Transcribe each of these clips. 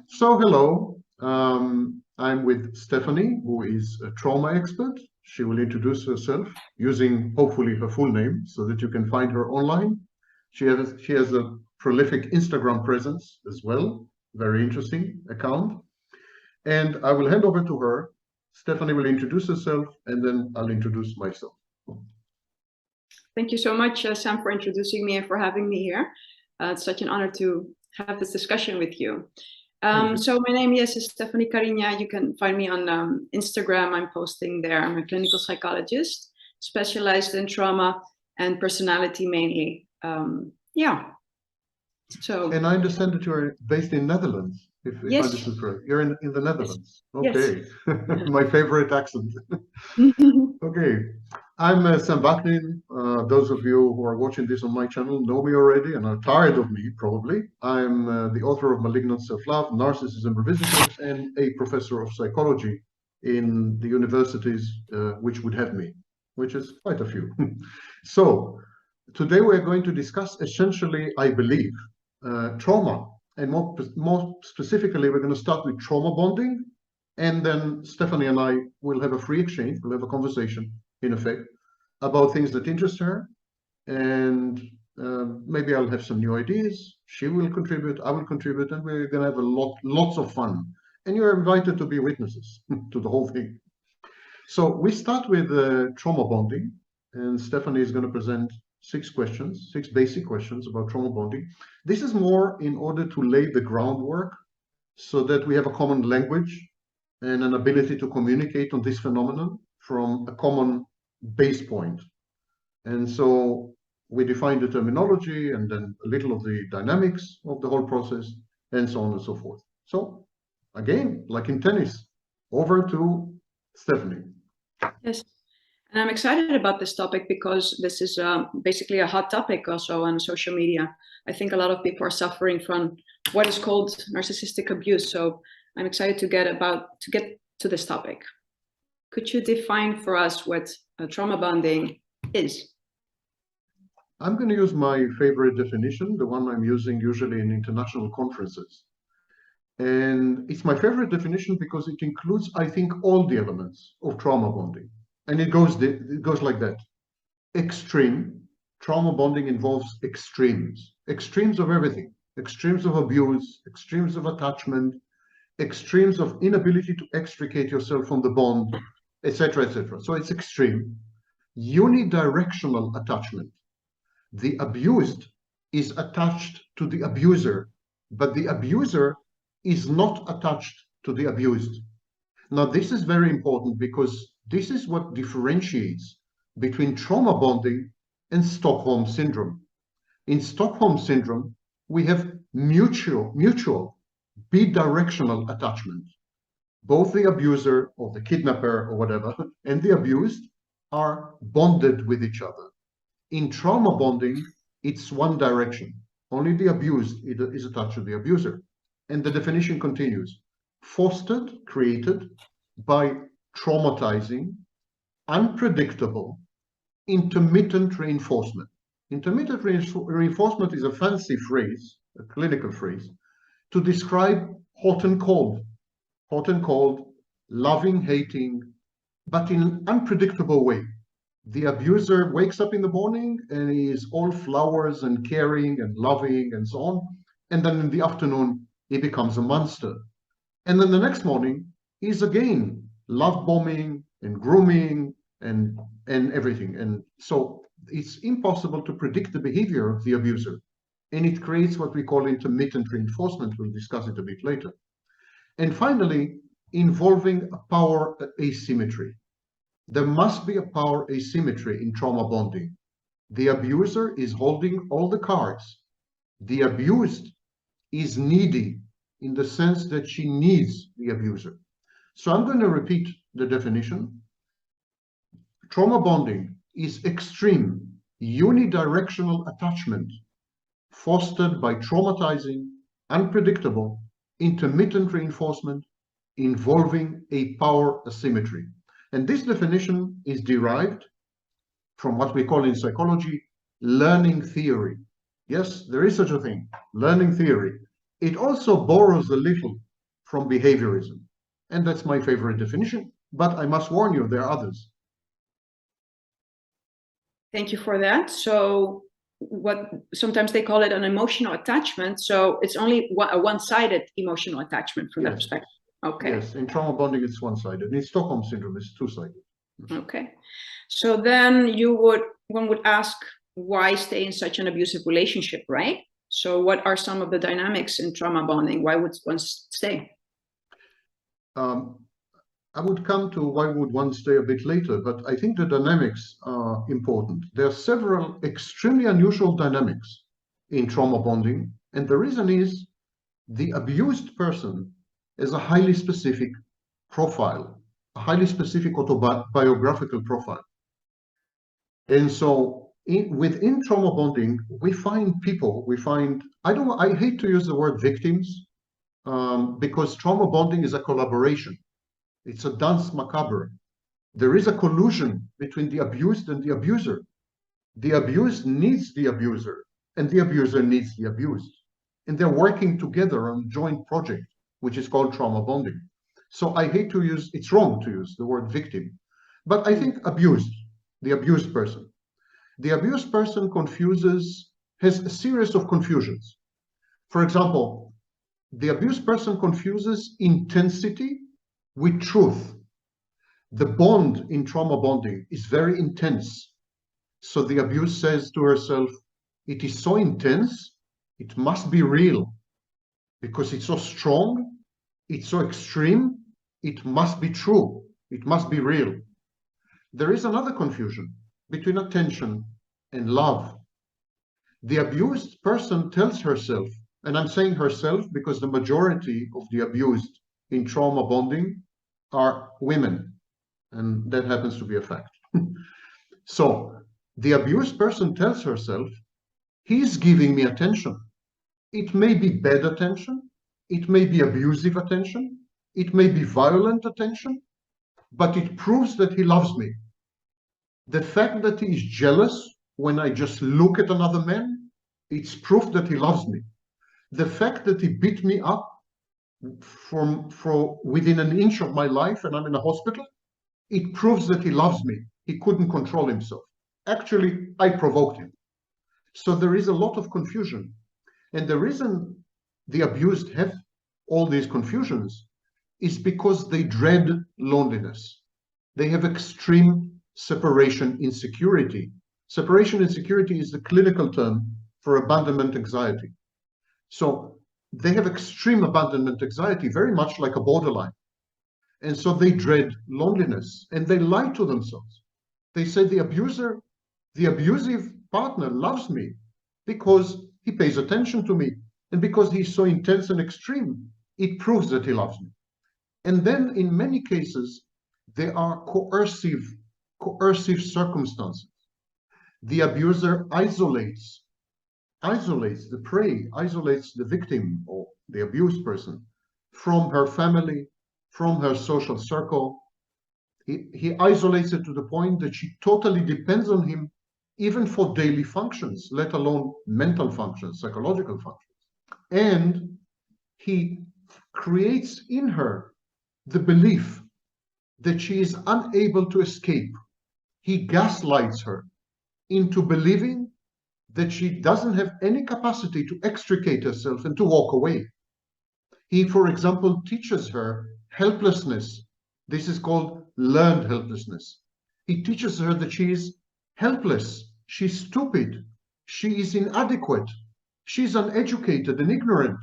So, hello. I'm with Stephanie, who is a trauma expert. She will introduce herself using hopefully her full name so that you can find her online. She has a prolific Instagram presence as well, very interesting account. And I will hand over to her. Stephanie will introduce herself, and then I'll introduce myself. Thank you so much, Sam, for introducing me and for having me here. It's such an honor to have this discussion with you. So my name, yes, is Stephanie Carina. You can find me on Instagram. I'm posting there. I'm a clinical psychologist, specialized in trauma and personality mainly. Yeah. So. And I understand that you're based in Netherlands, if Yes. I understood correctly. You're in the Netherlands. Yes. Okay. Yes. My favorite accent. Okay. I'm Sam Vaknin. Those of you who are watching this on my channel know me already and are tired of me, probably. I'm the author of Malignant Self-Love, Narcissism Revisited, and a professor of psychology in the universities which would have me, which is quite a few. So, today we're going to discuss essentially, I believe, trauma. And more specifically, we're going to start with trauma bonding. And then Stephanie and I will have a free exchange. We'll have a conversation, in effect, about things that interest her. And maybe I'll have some new ideas. She will contribute, I will contribute, and we're going to have lots of fun. And you're invited to be witnesses to the whole thing. So we start with trauma bonding. And Stephanie is going to present six basic questions about trauma bonding. This is more in order to lay the groundwork so that we have a common language and an ability to communicate on this phenomenon from a common base point. And so we define the terminology and then a little of the dynamics of the whole process and so on and so forth. So again, like in tennis, over to Stephanie. Yes. And I'm excited about this topic because this is basically a hot topic also on social media. I think a lot of people are suffering from what is called narcissistic abuse. So I'm excited to get to this topic. Could you define for us what trauma bonding is? I'm going to use my favorite definition, the one I'm using usually in international conferences. And it's my favorite definition because it includes, I think, all the elements of trauma bonding. And it goes like that. Extreme. Trauma bonding involves extremes. Extremes of everything. Extremes of abuse, extremes of attachment, extremes of inability to extricate yourself from the bond, etc., etc. So it's extreme. Unidirectional attachment. The abused is attached to the abuser, but the abuser is not attached to the abused. Now, this is very important because this is what differentiates between trauma bonding and Stockholm syndrome. In Stockholm syndrome, we have mutual, bidirectional attachment. Both the abuser or the kidnapper or whatever and the abused are bonded with each other. In trauma bonding, it's one direction. Only the abused is attached to the abuser. And the definition continues. Fostered, created by traumatizing, unpredictable, intermittent reinforcement. Intermittent reinforcement is a fancy phrase, a clinical phrase, to describe hot and cold, loving, hating, but in an unpredictable way. The abuser wakes up in the morning and he is all flowers and caring and loving and so on. And then in the afternoon, he becomes a monster. And then the next morning, he's again love bombing and grooming and everything. And so it's impossible to predict the behavior of the abuser. And it creates what we call intermittent reinforcement. We'll discuss it a bit later. And finally, involving a power asymmetry. There must be a power asymmetry in trauma bonding. The abuser is holding all the cards. The abused is needy in the sense that she needs the abuser. So I'm going to repeat the definition. Trauma bonding is extreme, unidirectional attachment fostered by traumatizing, unpredictable, intermittent reinforcement involving a power asymmetry. And this definition is derived from what we call in psychology learning theory. Yes, there is such a thing, learning theory. It also borrows a little from behaviorism. And that's my favorite definition. But I must warn you, there are others. Thank you for that. So what sometimes they call it an emotional attachment. So it's only a one-sided emotional attachment from that perspective. Okay. Yes, in trauma bonding, it's one-sided. In Stockholm syndrome, it's two-sided. Okay. So then one would ask, why stay in such an abusive relationship, right? So what are some of the dynamics in trauma bonding? Why would one stay? I would come to why would one stay a bit later, but I think the dynamics are important. There are several extremely unusual dynamics in trauma bonding, and the reason is the abused person is a highly specific profile, a highly specific autobiographical profile. And so within trauma bonding, we find people, I hate to use the word victims, because trauma bonding is a collaboration. It's a dance macabre. There is a collusion between the abused and the abuser. The abused needs the abuser, and the abuser needs the abused. And they're working together on a joint project, which is called trauma bonding. So I hate to use, it's wrong to use the word victim, but I think abused, the abused person. The abused person has a series of confusions. For example, the abused person confuses intensity with truth. The bond in trauma bonding is very intense. So the abused says to herself, it is so intense, it must be real, because it's so strong, it's so extreme, it must be true, it must be real. There is another confusion between attention and love. The abused person tells herself, and I'm saying herself because the majority of the abused in trauma bonding are women, and that happens to be a fact. So the abused person tells herself, he's giving me attention. It may be bad attention, it may be abusive attention, it may be violent attention, but it proves that he loves me. The fact that he is jealous when I just look at another man, it's proof that he loves me. The fact that he beat me up from within an inch of my life and I'm in a hospital, it proves that he loves me. He couldn't control himself. Actually, I provoked him. So there is a lot of confusion. And the reason the abused have all these confusions is because they dread loneliness. They have extreme separation insecurity. Separation insecurity is the clinical term for abandonment anxiety. So they have extreme abandonment anxiety, very much like a borderline. And so they dread loneliness and they lie to themselves. They say the abusive partner loves me because he pays attention to me. And because he's so intense and extreme, it proves that he loves me. And then in many cases, there are coercive circumstances. The abuser isolates the prey, isolates the victim or the abused person from her family, from her social circle. He isolates it to the point that she totally depends on him, even for daily functions, let alone mental functions, psychological functions. And he creates in her the belief that she is unable to escape. He gaslights her into believing that she doesn't have any capacity to extricate herself and to walk away. He, for example, teaches her helplessness. This is called learned helplessness. He teaches her that she is helpless, she's stupid, she is inadequate, she's uneducated and ignorant.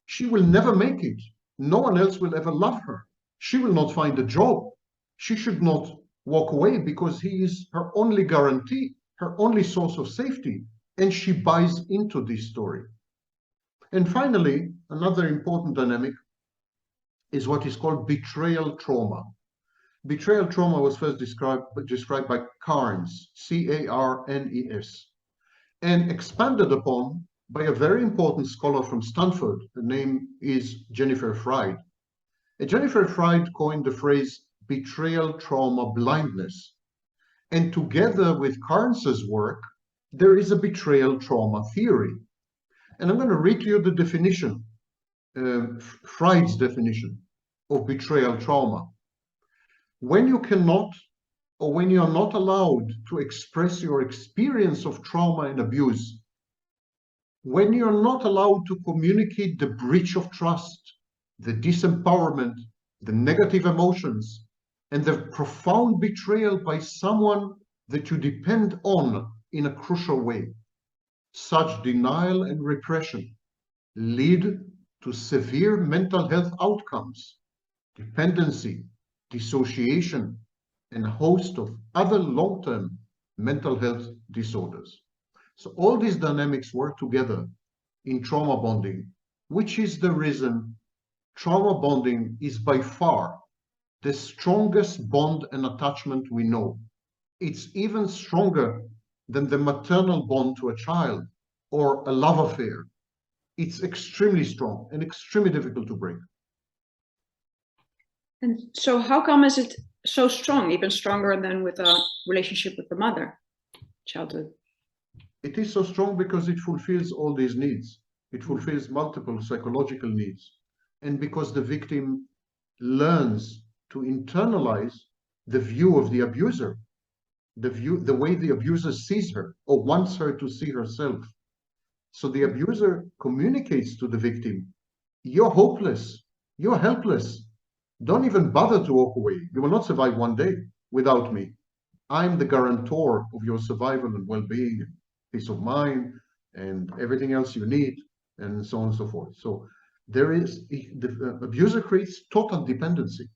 She will never make it. No one else will ever love her. She will not find a job. She should not walk away because he is her only guarantee, her only source of safety. And she buys into this story. And finally, another important dynamic is what is called betrayal trauma. Betrayal trauma was first described by Carnes, C-A-R-N-E-S, and expanded upon by a very important scholar from Stanford. The name is Jennifer Freyd. And Jennifer Freyd coined the phrase betrayal trauma blindness. And together with Carnes's work, there is a betrayal trauma theory. And I'm going to read to you the definition Freud's definition of betrayal trauma. When you cannot, or when you are not allowed to express your experience of trauma and abuse, when you're not allowed to communicate the breach of trust, the disempowerment, the negative emotions, and the profound betrayal by someone that you depend on in a crucial way, such denial and repression lead to severe mental health outcomes, dependency, dissociation, and a host of other long-term mental health disorders. So all these dynamics work together in trauma bonding, which is the reason trauma bonding is by far the strongest bond and attachment we know. It's even stronger than the maternal bond to a child or a love affair. It's extremely strong and extremely difficult to break. And so how come is it so strong, even stronger than with a relationship with the mother, childhood? It is so strong because it fulfills all these needs. It fulfills multiple psychological needs. And because the victim learns to internalize the view of the abuser, the way the abuser sees her or wants her to see herself. So the abuser communicates to the victim, you're hopeless, you're helpless. Don't even bother to walk away. You will not survive one day without me. I'm the guarantor of your survival and well-being, and peace of mind, and everything else you need, and so on and so forth. So there is, the abuser creates total dependency.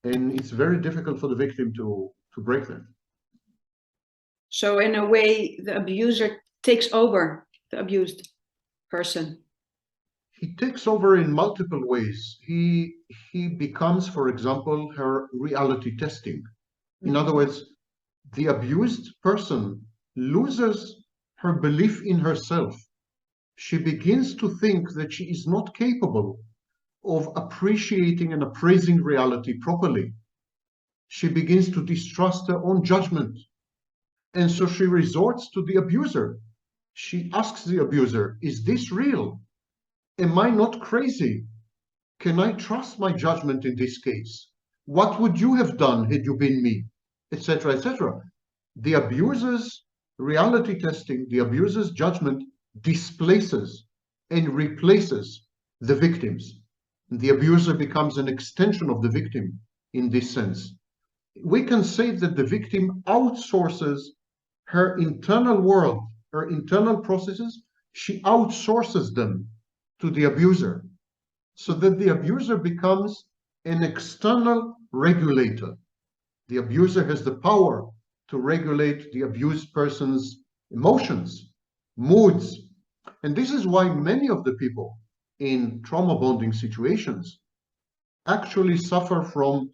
And it's very difficult for the victim to break that. So in a way, the abuser takes over the abused person. He takes over in multiple ways. He becomes, for example, her reality testing. In other words, the abused person loses her belief in herself. She begins to think that she is not capable of appreciating and appraising reality properly. She begins to distrust her own judgment. And so she resorts to the abuser. She asks the abuser, is this real? Am I not crazy? Can I trust my judgment in this case? What would you have done had you been me? Etc., etc. The abuser's reality testing, the abuser's judgment displaces and replaces the victims. The abuser becomes an extension of the victim in this sense. We can say that the victim outsources her internal world, her internal processes, she outsources them to the abuser, so that the abuser becomes an external regulator. The abuser has the power to regulate the abused person's emotions, moods. And this is why many of the people in trauma bonding situations actually suffer from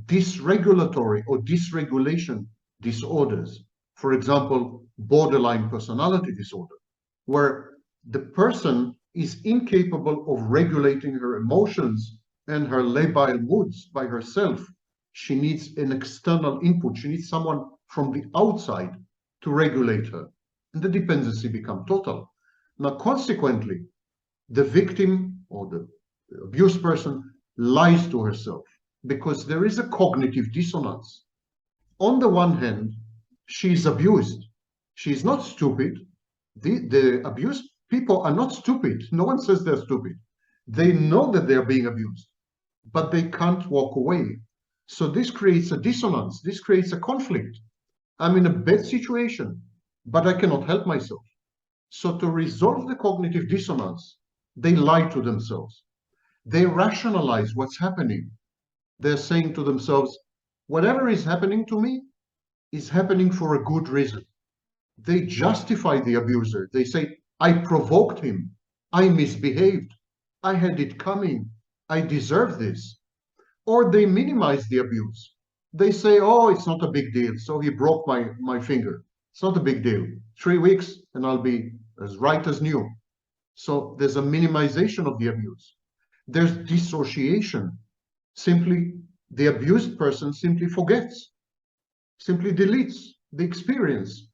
dysregulatory or dysregulation disorders. For example, borderline personality disorder, where the person is incapable of regulating her emotions and her labile moods by herself. She needs an external input. She needs someone from the outside to regulate her. And the dependency becomes total. Now, consequently, the victim or the abused person lies to herself because there is a cognitive dissonance. On the one hand, she is abused. She is not stupid. The abused people are not stupid. No one says they're stupid. They know that they're being abused, but they can't walk away. So this creates a dissonance. This creates a conflict. I'm in a bad situation, but I cannot help myself. So to resolve the cognitive dissonance, they lie to themselves. They rationalize what's happening. They're saying to themselves, whatever is happening to me is happening for a good reason. They justify the abuser. They say, I provoked him. I misbehaved. I had it coming. I deserve this. Or they minimize the abuse. They say, oh, it's not a big deal. So he broke my finger. It's not a big deal. 3 weeks and I'll be as right as new. So there's a minimization of the abuse. There's dissociation. Simply, the abused person simply forgets, simply deletes the experience.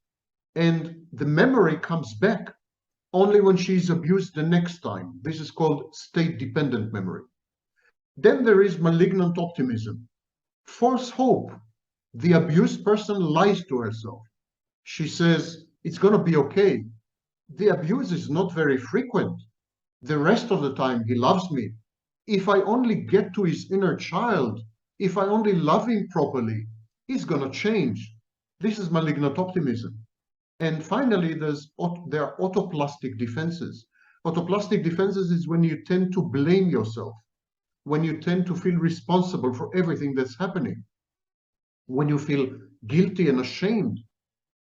And the memory comes back only when she's abused the next time. This is called state-dependent memory. Then there is malignant optimism, false hope. The abused person lies to herself. She says, it's going to be okay. The abuse is not very frequent. The rest of the time, he loves me. If I only get to his inner child, if I only love him properly, he's going to change. This is malignant optimism. And finally, there are autoplastic defenses. Autoplastic defenses is when you tend to blame yourself, when you tend to feel responsible for everything that's happening, when you feel guilty and ashamed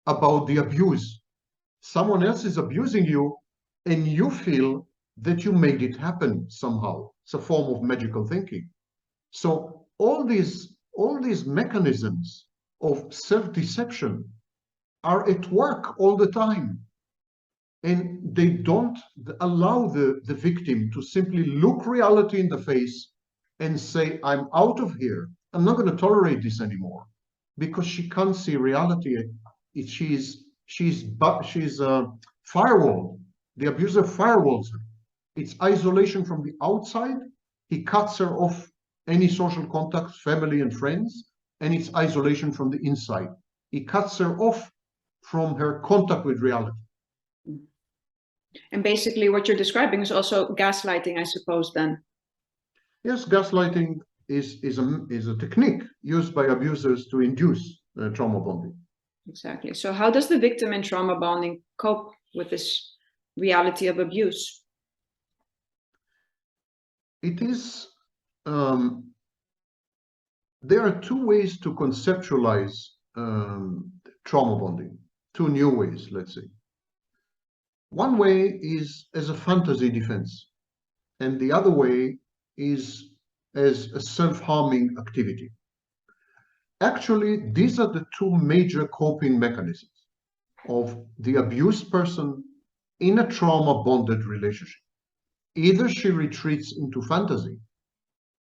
about the abuse. Someone else is abusing you, and you feel that you made it happen somehow. It's a form of magical thinking. So all these mechanisms of self-deception are at work all the time. And they don't allow the victim to simply look reality in the face and say, I'm out of here. I'm not going to tolerate this anymore, because she can't see reality. She's firewalled. The abuser firewalls her. It's isolation from the outside. He cuts her off any social contacts, family and friends, and it's isolation from the inside. He cuts her off from her contact with reality. And basically what you're describing is also gaslighting, I suppose, then. Yes, gaslighting is a technique used by abusers to induce trauma bonding. Exactly. So how does the victim in trauma bonding cope with this reality of abuse? It is, there are two ways to conceptualize trauma bonding, two new ways, let's say. One way is as a fantasy defense, and the other way is as a self-harming activity. Actually, these are the two major coping mechanisms of the abused person in a trauma-bonded relationship. Either she retreats into fantasy,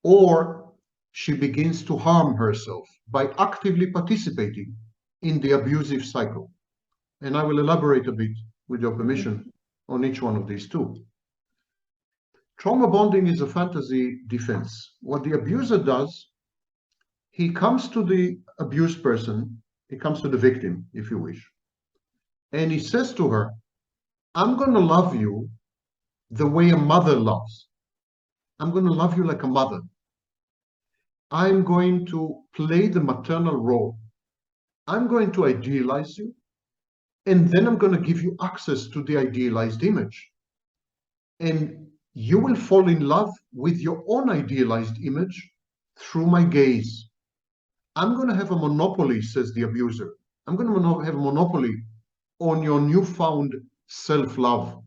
or she begins to harm herself by actively participating in the abusive cycle. And I will elaborate a bit, with your permission, on each one of these two. Trauma bonding is a fantasy defense. What the abuser does, he comes to the abused person, he comes to the victim, if you wish, and he says to her, I'm going to love you the way a mother loves. I'm going to love you like a mother. I'm going to play the maternal role. I'm going to idealize you, and then I'm going to give you access to the idealized image. And you will fall in love with your own idealized image through my gaze. I'm going to have a monopoly, says the abuser. I'm going to have a monopoly on your newfound self-love.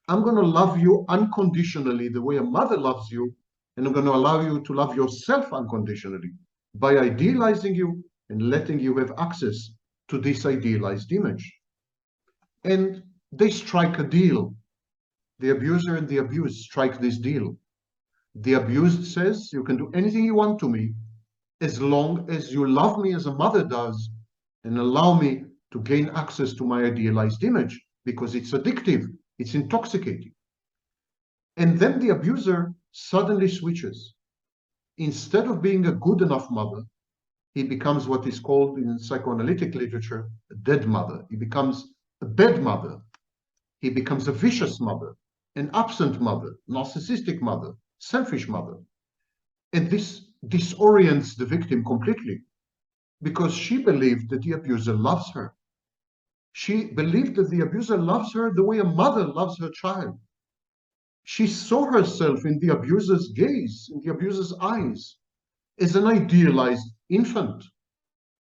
I'm going to love you unconditionally the way a mother loves you, and I'm going to allow you to love yourself unconditionally by idealizing you and letting you have access to this idealized image. And they strike a deal. The abuser and the abused strike this deal. The abused says, you can do anything you want to me as long as you love me as a mother does and allow me to gain access to my idealized image, because it's addictive, it's intoxicating. And then the abuser suddenly switches. Instead of being a good enough mother, he becomes what is called in psychoanalytic literature a dead mother. He becomes a bad mother. He becomes a vicious mother, an absent mother, narcissistic mother, selfish mother. And this disorients the victim completely, because she believed that the abuser loves her. She believed that the abuser loves her the way a mother loves her child. She saw herself in the abuser's gaze, in the abuser's eyes, as an idealized infant.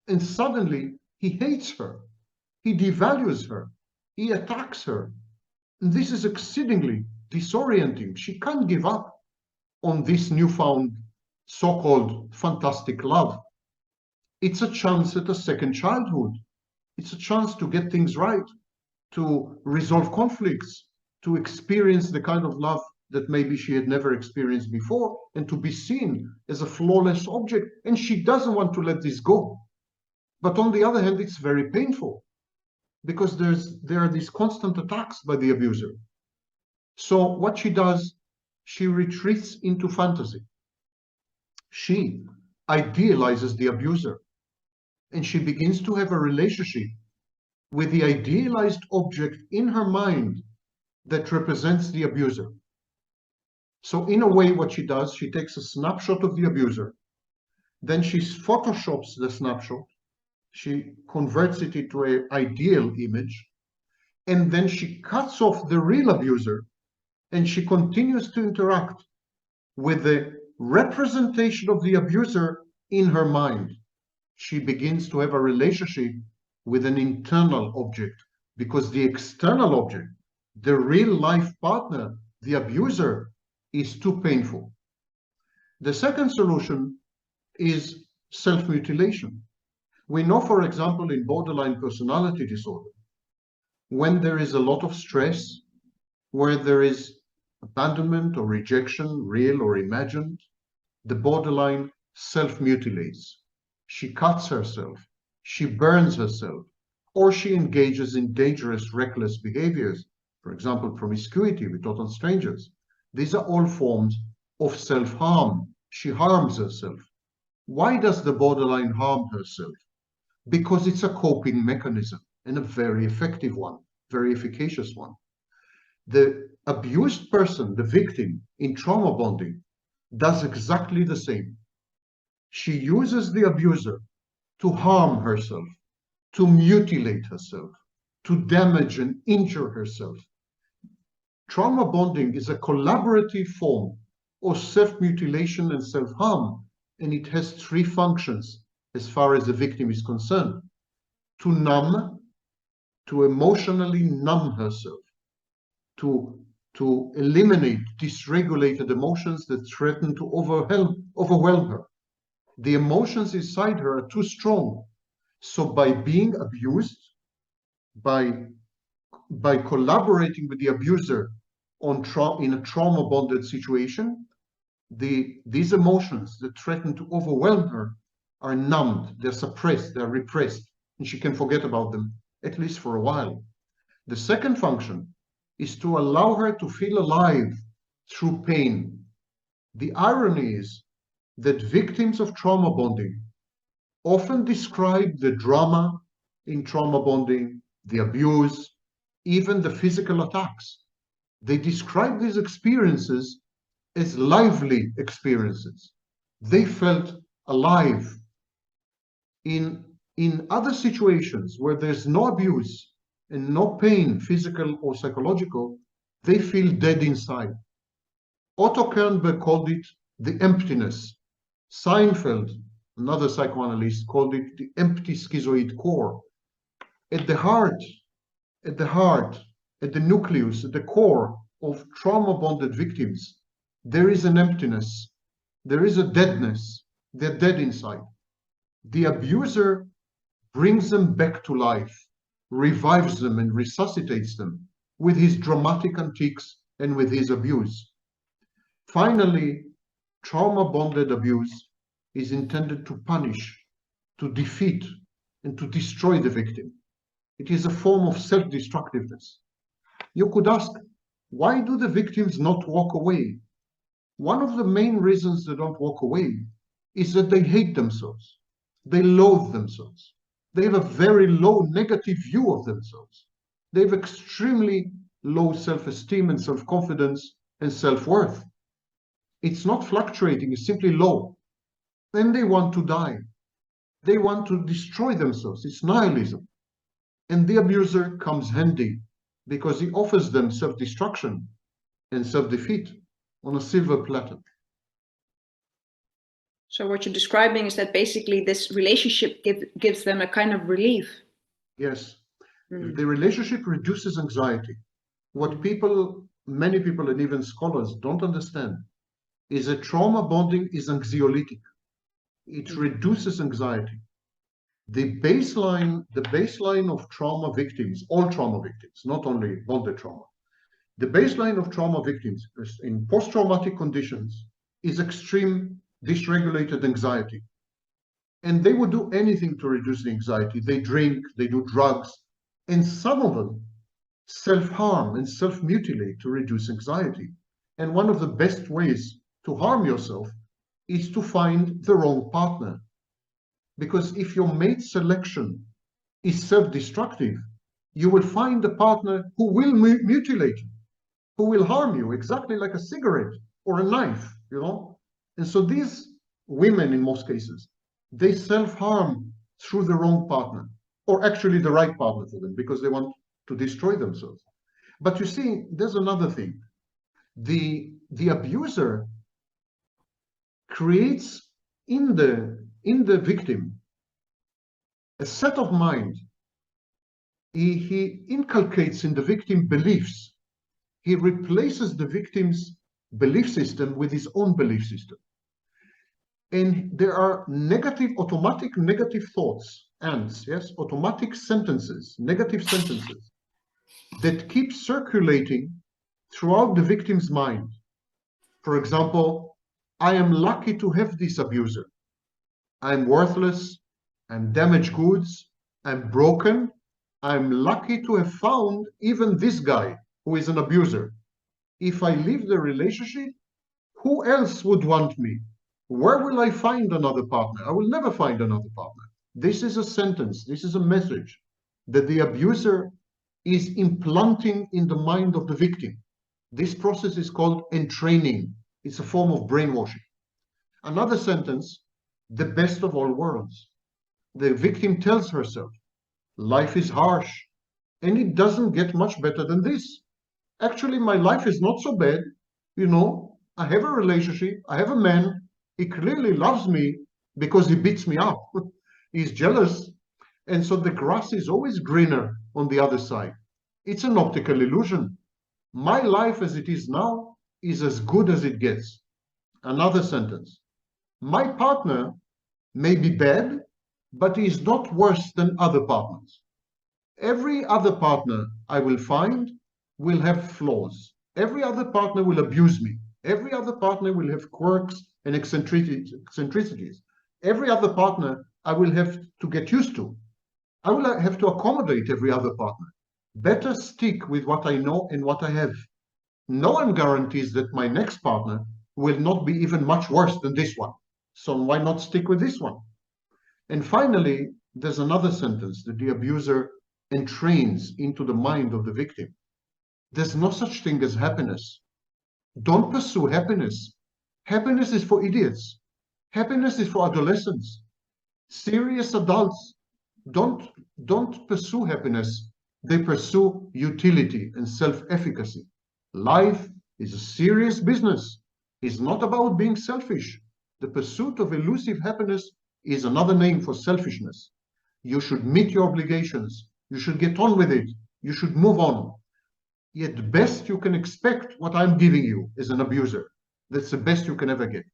And suddenly he hates her. He devalues her. He attacks her. And this is exceedingly disorienting. She can't give up on this newfound so-called fantastic love. It's a chance at a second childhood. It's a chance to get things right, to resolve conflicts, to experience the kind of love that maybe she had never experienced before, and to be seen as a flawless object. And she doesn't want to let this go. But on the other hand, it's very painful, because there are these constant attacks by the abuser. So what she does, she retreats into fantasy. She idealizes the abuser, and she begins to have a relationship with the idealized object in her mind that represents the abuser. So in a way, what she does, she takes a snapshot of the abuser, then she photoshops the snapshot, she converts it into an ideal image, and then she cuts off the real abuser, and she continues to interact with the representation of the abuser in her mind. She begins to have a relationship with an internal object, because the external object, the real life partner, the abuser, is too painful. The second solution is self-mutilation. We know, for example, in borderline personality disorder, when there is a lot of stress, where there is abandonment or rejection, real or imagined, the borderline self-mutilates. She cuts herself, she burns herself, or she engages in dangerous, reckless behaviors, for example, promiscuity with total strangers. These are all forms of self-harm. She harms herself. Why does the borderline harm herself? Because it's a coping mechanism, and a very effective one, very efficacious one. The abused person, the victim, in trauma bonding, does exactly the same. She uses the abuser to harm herself, to mutilate herself, to damage and injure herself. Trauma bonding is a collaborative form of self-mutilation and self-harm, and it has three functions as far as the victim is concerned: to numb, to emotionally numb herself, to eliminate dysregulated emotions that threaten to overwhelm her. The emotions inside her are too strong. So by being abused, by collaborating with the abuser in a trauma bonded situation, these emotions that threaten to overwhelm her are numbed, they're suppressed, they're repressed, and she can forget about them, at least for a while. The second function is to allow her to feel alive through pain. The irony is that victims of trauma bonding often describe the drama in trauma bonding, the abuse, even the physical attacks. They describe these experiences as lively experiences. They felt alive. In other situations where there's no abuse and no pain, physical or psychological, they feel dead inside. Otto Kernberg called it the emptiness. Seinfeld, another psychoanalyst, called it the empty schizoid core. At the heart, at the nucleus, at the core of trauma-bonded victims, there is an emptiness, there is a deadness, they're dead inside. The abuser brings them back to life, revives them and resuscitates them with his dramatic antics and with his abuse. Finally, trauma-bonded abuse is intended to punish, to defeat, and to destroy the victim. It is a form of self-destructiveness. You could ask, why do the victims not walk away? One of the main reasons they don't walk away is that they hate themselves. They loathe themselves. They have a very low negative view of themselves. They have extremely low self-esteem and self-confidence and self-worth. It's not fluctuating, it's simply low. Then they want to die. They want to destroy themselves. It's nihilism. And the abuser comes handy because he offers them self-destruction and self-defeat on a silver platter. So what you're describing is that basically this relationship gives them a kind of relief. Yes. The relationship reduces anxiety. What many people and even scholars don't understand is that trauma bonding is anxiolytic. It reduces anxiety. The baseline of trauma victims, all trauma victims, not only bonded trauma, the baseline of trauma victims in post-traumatic conditions is extreme dysregulated anxiety. And they would do anything to reduce the anxiety. They drink, they do drugs, And some of them self-harm and self-mutilate to reduce anxiety. And one of the best ways to harm yourself is to find the wrong partner. Because if your mate selection is self-destructive, you will find a partner who will mutilate you, who will harm you, exactly like a cigarette or a knife, you know? And so these women, in most cases, they self-harm through the wrong partner, or actually the right partner for them, because they want to destroy themselves. But you see, there's another thing. The abuser creates in the victim a set of mind. He inculcates in the victim beliefs. He replaces the victim's belief system with his own belief system. And there are automatic negative thoughts, automatic sentences, negative sentences that keep circulating throughout the victim's mind. For example, I am lucky to have this abuser. I'm worthless, I'm damaged goods, I'm broken. I'm lucky to have found even this guy who is an abuser. If I leave the relationship, who else would want me? Where will I find another partner? I will never find another partner. This is a sentence, this is a message that the abuser is implanting in the mind of the victim. This process is called entraining. It's a form of brainwashing. Another sentence, the best of all worlds. The victim tells herself, life is harsh, and it doesn't get much better than this. Actually, my life is not so bad. You know, I have a relationship, I have a man, he clearly loves me because he beats me up. He's jealous, and so the grass is always greener on the other side. It's an optical illusion. My life as it is now is as good as it gets. Another sentence. My partner may be bad, but he is not worse than other partners. Every other partner I will find will have flaws. Every other partner will abuse me. Every other partner will have quirks and eccentricities. Every other partner I will have to get used to. I will have to accommodate every other partner. Better stick with what I know and what I have. No one guarantees that my next partner will not be even much worse than this one. So why not stick with this one? And finally, there's another sentence that the abuser entrains into the mind of the victim. There's no such thing as happiness. Don't pursue happiness. Happiness is for idiots. Happiness is for adolescents. Serious adults don't pursue happiness. They pursue utility and self-efficacy. Life is a serious business. It's not about being selfish. The pursuit of elusive happiness is another name for selfishness. You should meet your obligations. You should get on with it. You should move on. Yet best you can expect what I'm giving you as an abuser. That's the best you can ever get.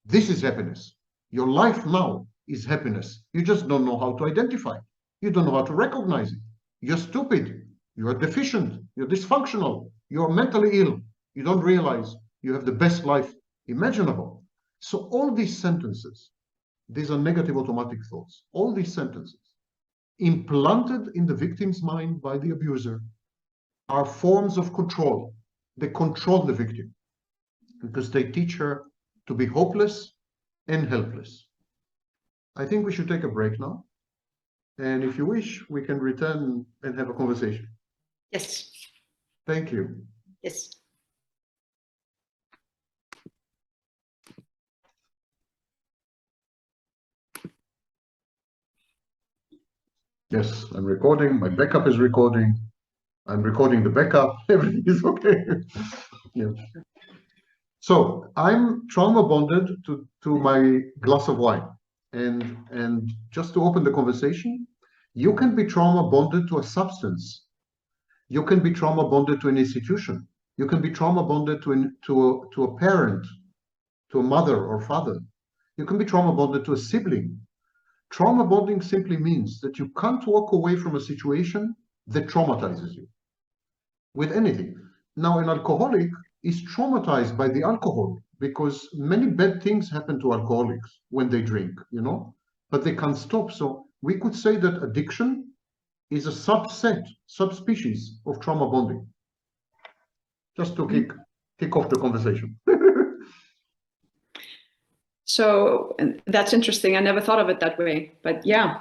This is happiness. Your life now is happiness. You just don't know how to identify it. You don't know how to recognize it. You're stupid. You're deficient. You're dysfunctional. You're mentally ill. You don't realize you have the best life imaginable. So all these sentences, these are negative automatic thoughts. All these sentences implanted in the victim's mind by the abuser are forms of control. They control the victim because they teach her to be hopeless and helpless. I think we should take a break now. And if you wish, we can return and have a conversation. Yes. Thank you. Yes. Yes, I'm recording. My backup is recording. I'm recording the backup. Everything is okay. Yeah. So I'm trauma bonded to my glass of wine. And just to open the conversation, you can be trauma bonded to a substance. You can be trauma bonded to an institution. You can be trauma bonded to a parent, to a mother or father. You can be trauma bonded to a sibling. Trauma bonding simply means that you can't walk away from a situation that traumatizes you with anything. Now, an alcoholic is traumatized by the alcohol because many bad things happen to alcoholics when they drink, you know, but they can't stop. So we could say that addiction is a subspecies of trauma bonding. Just to kick off the conversation. So that's interesting. I never thought of it that way, but yeah.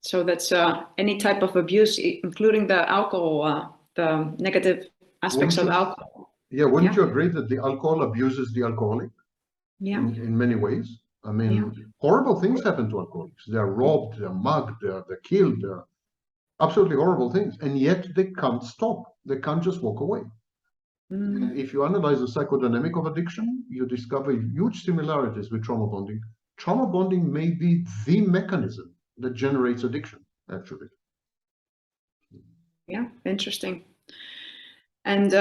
So that's any type of abuse, including the alcohol, the negative aspects of alcohol. Yeah, wouldn't you agree that the alcohol abuses the alcoholic? Yeah. In many ways. I mean, horrible things happen to alcoholics. They're robbed, they're mugged, they're killed, they're absolutely horrible things. And yet they can't stop. They can't just walk away. And if you analyze the psychodynamic of addiction, you discover huge similarities with trauma bonding. Trauma bonding may be the mechanism that generates addiction, actually. Yeah, interesting. And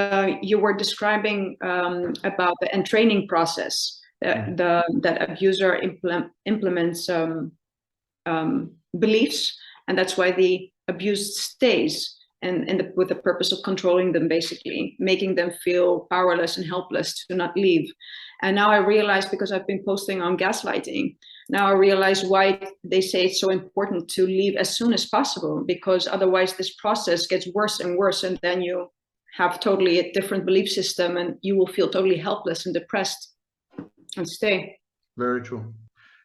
you were describing about the entraining process, that abuser implements beliefs, and that's why the abused stays, and with the purpose of controlling them, basically making them feel powerless and helpless to not leave. And now I realize, because I've been posting on gaslighting, now I realize why they say it's so important to leave as soon as possible, because otherwise this process gets worse and worse, and then you have totally a different belief system, and you will feel totally helpless and depressed and stay. Very true.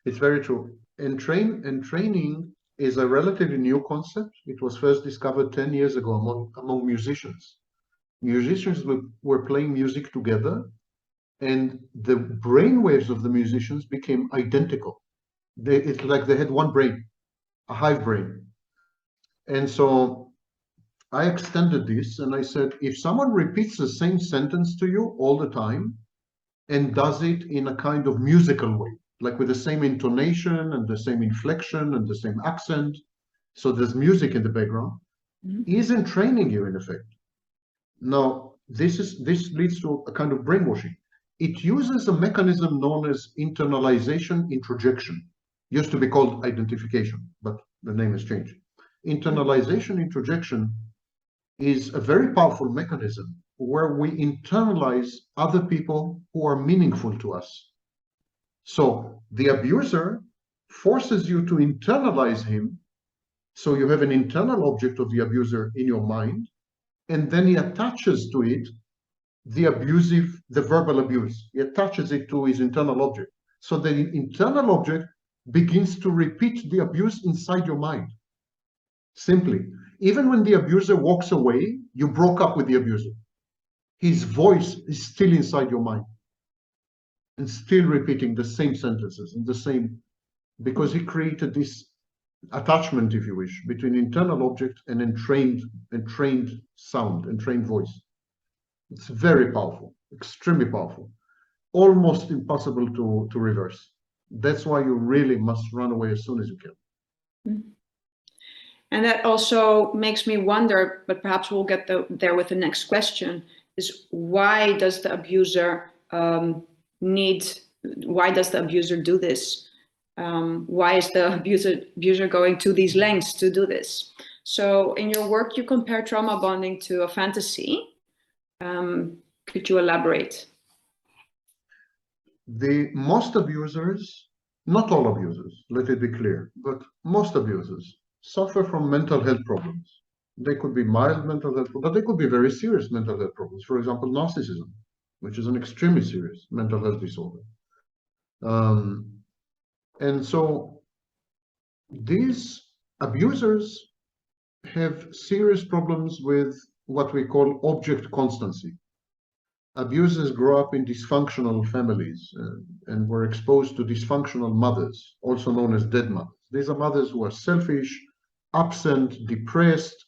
It's very true. Training is a relatively new concept. It was first discovered 10 years ago among musicians. Musicians were playing music together, and the brain waves of the musicians became identical. It's like they had one brain, a hive brain. And so I extended this and I said, if someone repeats the same sentence to you all the time and does it in a kind of musical way, like with the same intonation and the same inflection and the same accent, so there's music in the background, isn't training you in effect. Now, this leads to a kind of brainwashing. It uses a mechanism known as internalization introjection. Used to be called identification, but the name has changed. Internalization introjection is a very powerful mechanism where we internalize other people who are meaningful to us. So the abuser forces you to internalize him, so you have an internal object of the abuser in your mind, and then he attaches to it the verbal abuse. He attaches it to his internal object. So the internal object begins to repeat the abuse inside your mind. Simply, even when the abuser walks away, you broke up with the abuser. His voice is still inside your mind and still repeating the same sentences and the same, because he created this attachment, if you wish, between internal object and entrained sound, entrained voice. It's very powerful, extremely powerful, almost impossible to reverse. That's why you really must run away as soon as you can. And that also makes me wonder, but perhaps we'll get there with the next question, is why does the abuser why does the abuser do this? Why is the abuser going to these lengths to do this? So in your work, you compare trauma bonding to a fantasy. Could you elaborate? Most abusers, not all abusers, let it be clear, but most abusers suffer from mental health problems. They could be mild mental health, but they could be very serious mental health problems. For example, narcissism, which is an extremely serious mental health disorder. And so these abusers have serious problems with what we call object constancy. Abusers grow up in dysfunctional families and were exposed to dysfunctional mothers, also known as dead mothers. These are mothers who are selfish, absent, depressed,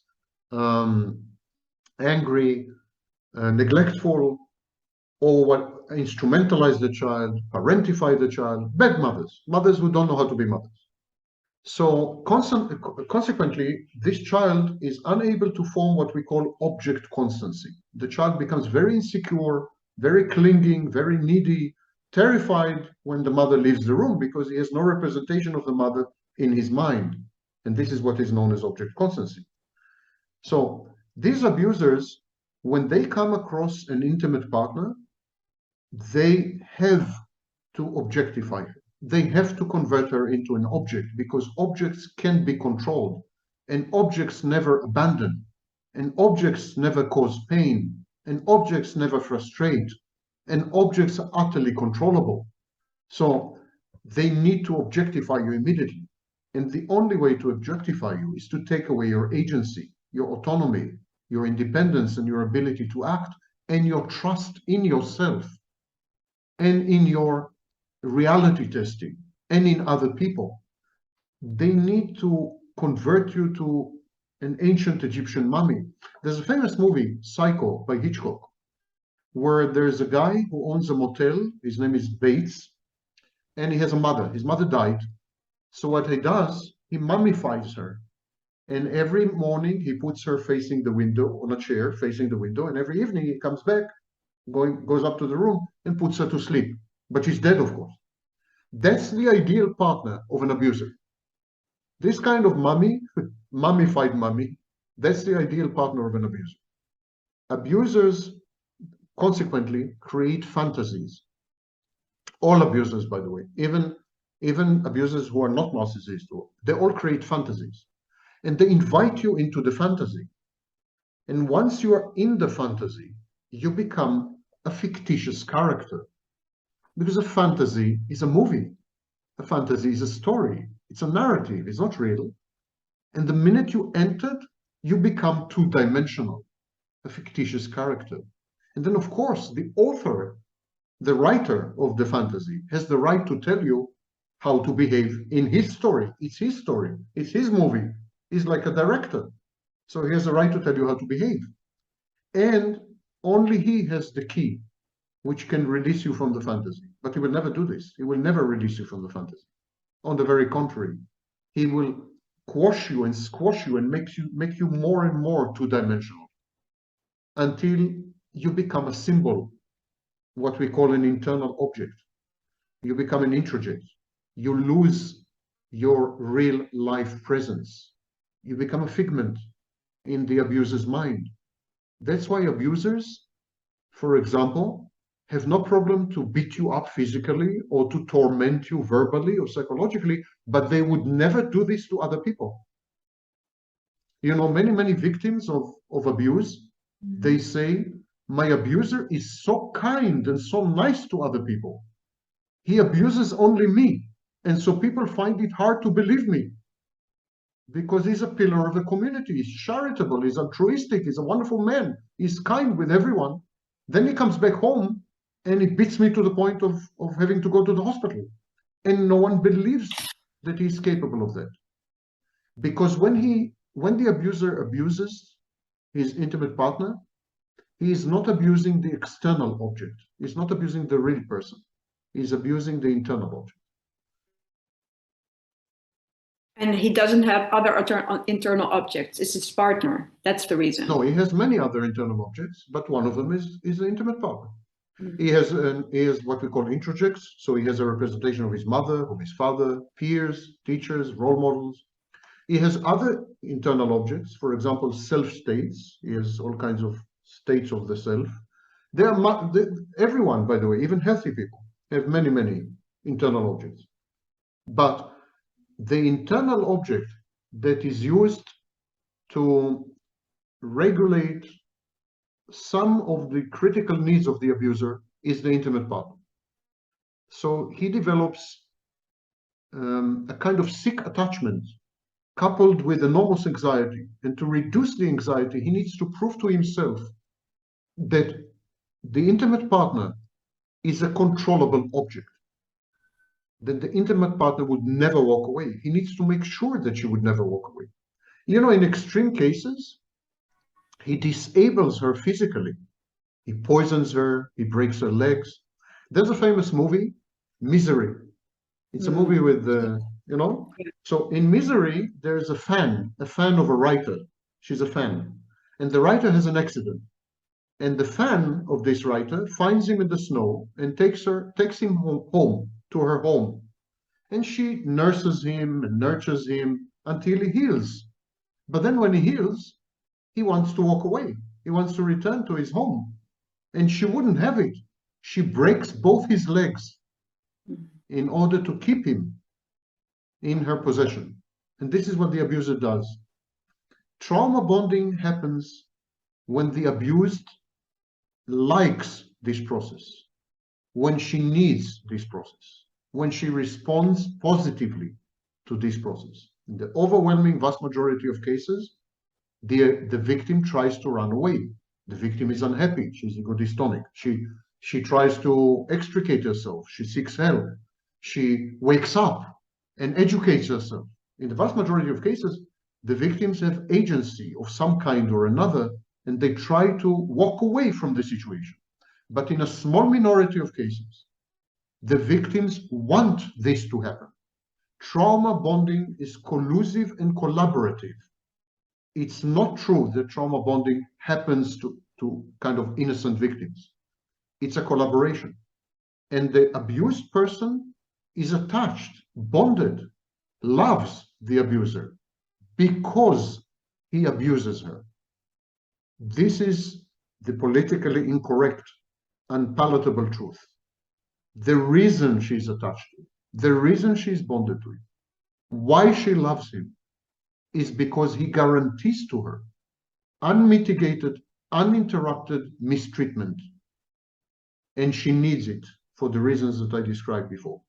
angry, neglectful, or instrumentalize the child, parentify the child, bad mothers who don't know how to be mothers. So consequently, this child is unable to form what we call object constancy. The child becomes very insecure, very clinging, very needy, terrified when the mother leaves the room because he has no representation of the mother in his mind. And this is what is known as object constancy. So these abusers, when they come across an intimate partner, they have to objectify her. They have to convert her into an object because objects can be controlled. and objects never abandon, and objects never cause pain, and objects never frustrate, and objects are utterly controllable. So they need to objectify you immediately. And the only way to objectify you is to take away your agency, your autonomy, your independence, and your ability to act, and your trust in yourself, and in your reality testing, and in other people. They need to convert you to an ancient Egyptian mummy. There's a famous movie, Psycho, by Hitchcock, where there's a guy who owns a motel. His name is Bates, and he has a mother. His mother died. So what he does, he mummifies her. And every morning he puts her facing the window, on a chair facing the window, and every evening he comes back, goes up to the room and puts her to sleep. But she's dead, of course. That's the ideal partner of an abuser. This kind of mummy, mummified mummy, that's the ideal partner of an abuser. Abusers, consequently, create fantasies. All abusers, by the way, even abusers who are not narcissists, they all create fantasies. And they invite you into the fantasy. And once you are in the fantasy, you become a fictitious character. Because a fantasy is a movie. A fantasy is a story. It's a narrative. It's not real. And the minute you entered, you become two-dimensional, a fictitious character. And then, of course, the author, the writer of the fantasy, has the right to tell you how to behave in his story. It's his story. It's his movie. He's like a director. So he has the right to tell you how to behave. And only he has the key which can release you from the fantasy. But he will never do this. He will never release you from the fantasy. On the very contrary, he will quash you and squash you and make you more and more two-dimensional until you become a symbol, what we call an internal object. You become an introject. You lose your real life presence. You become a figment in the abuser's mind. That's why abusers, for example, have no problem to beat you up physically or to torment you verbally or psychologically, but they would never do this to other people. You know, many victims of abuse, they say, my abuser is so kind and so nice to other people. He abuses only me. And so people find it hard to believe me because he's a pillar of the community. He's charitable, he's altruistic, he's a wonderful man, he's kind with everyone. Then he comes back home and he beats me to the point of having to go to the hospital. And no one believes that he's capable of that. Because when the abuser abuses his intimate partner, he is not abusing the external object. He's not abusing the real person. He's abusing the internal object. And he doesn't have other internal objects. It's his partner. That's the reason. No, he has many other internal objects, but one of them is the intimate partner. He has what we call introjects. So he has a representation of his mother, of his father, peers, teachers, role models. He has other internal objects, for example, self-states. He has all kinds of states of the self. Everyone, by the way, even healthy people, have many internal objects. But the internal object that is used to regulate some of the critical needs of the abuser is the intimate partner. So he develops a kind of sick attachment coupled with enormous anxiety. And to reduce the anxiety, he needs to prove to himself that the intimate partner is a controllable object, that the intimate partner would never walk away. He needs to make sure that she would never walk away. You know, in extreme cases, he disables her physically. He poisons her, he breaks her legs. There's a famous movie, Misery. It's a movie with, you know? So in Misery, there's a fan of a writer. She's a fan. And the writer has an accident. And the fan of this writer finds him in the snow and takes him home, to her home. And she nurses him and nurtures him until he heals. But then when he heals, he wants to walk away. He wants to return to his home. And she wouldn't have it. She breaks both his legs in order to keep him in her possession. And this is what the abuser does. Trauma bonding happens when the abused likes this process, when she needs this process, when she responds positively to this process. In the overwhelming vast majority of cases, the victim tries to run away. The victim is unhappy. She's egodystonic. She tries to extricate herself. She seeks help. She wakes up and educates herself. In the vast majority of cases, the victims have agency of some kind or another, and they try to walk away from the situation. But in a small minority of cases, the victims want this to happen. Trauma bonding is collusive and collaborative. It's not true that trauma bonding happens to kind of innocent victims. It's a collaboration. And the abused person is attached, bonded, loves the abuser because he abuses her. This is the politically incorrect, unpalatable truth. The reason she's attached to, the reason she's bonded to him, why she loves him, is because he guarantees to her unmitigated, uninterrupted mistreatment. And she needs it for the reasons that I described before.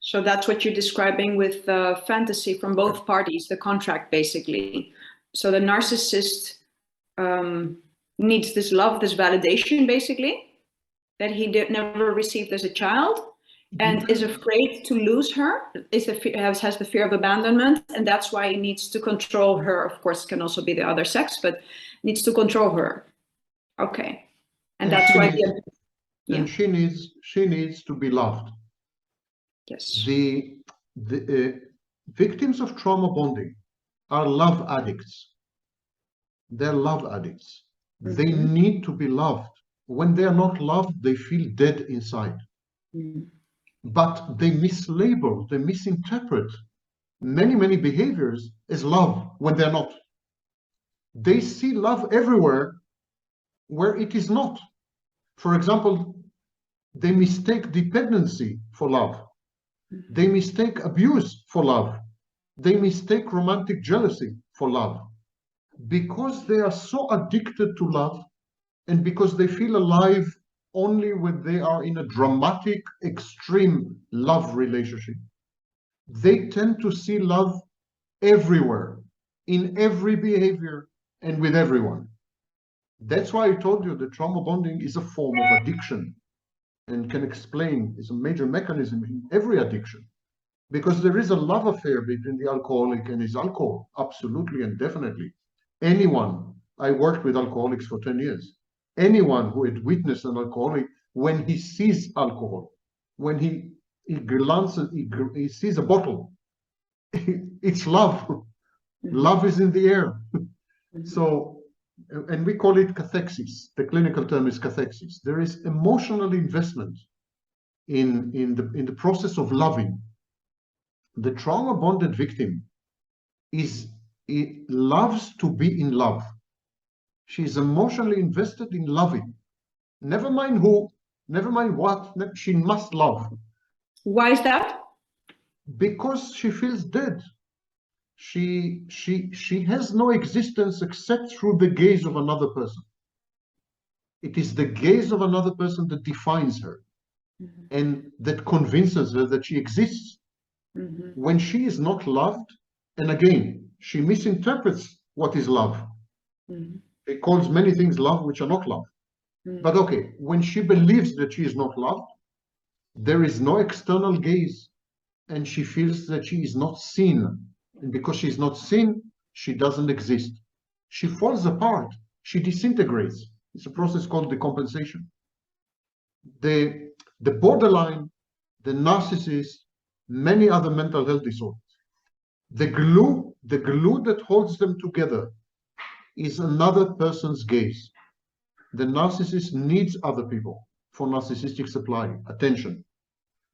So that's what you're describing with the fantasy from both parties, the contract, basically. So the narcissist needs this love, this validation, basically, that he never received as a child, and is afraid to lose her, has the fear of abandonment, and that's why he needs to control her. Of course, it can also be the other sex, but needs to control her. Okay. And that's why and she needs to be loved. Yes. The victims of trauma bonding are love addicts. They're love addicts. Mm-hmm. They need to be loved. When they are not loved, they feel dead inside. Mm-hmm. But they mislabel, they misinterpret many behaviors as love when they're not. They see love everywhere where it is not. For example, they mistake dependency for love. They mistake abuse for love. They mistake romantic jealousy for love. Because they are so addicted to love, and because they feel alive only when they are in a dramatic, extreme love relationship, they tend to see love everywhere, in every behavior, and with everyone. That's why I told you that trauma bonding is a form of addiction, and can explain, is a major mechanism in every addiction. Because there is a love affair between the alcoholic and his alcohol, absolutely and definitely. Anyone, I worked with alcoholics for 10 years, anyone who had witnessed an alcoholic, when he sees alcohol, when he glances, he sees a bottle, it's love. Mm-hmm. Love is in the air. Mm-hmm. So, and we call it cathexis. The clinical term is cathexis. There is emotional investment in the process of loving. The trauma bonded victim loves to be in love. She's emotionally invested in loving. Never mind who, never mind what, she must love. Why is that? Because she feels dead. She has no existence except through the gaze of another person. It is the gaze of another person that defines her, mm-hmm. and that convinces her that she exists. Mm-hmm. When she is not loved, and again, she misinterprets what is love. Mm-hmm. She calls many things love which are not love. Mm-hmm. But okay, when she believes that she is not loved, there is no external gaze, and she feels that she is not seen. And because she is not seen, she doesn't exist. She falls apart. She disintegrates. It's a process called decompensation. The borderline, the narcissist, many other mental health disorders, the glue that holds them together is another person's gaze. The narcissist needs other people for narcissistic supply, attention.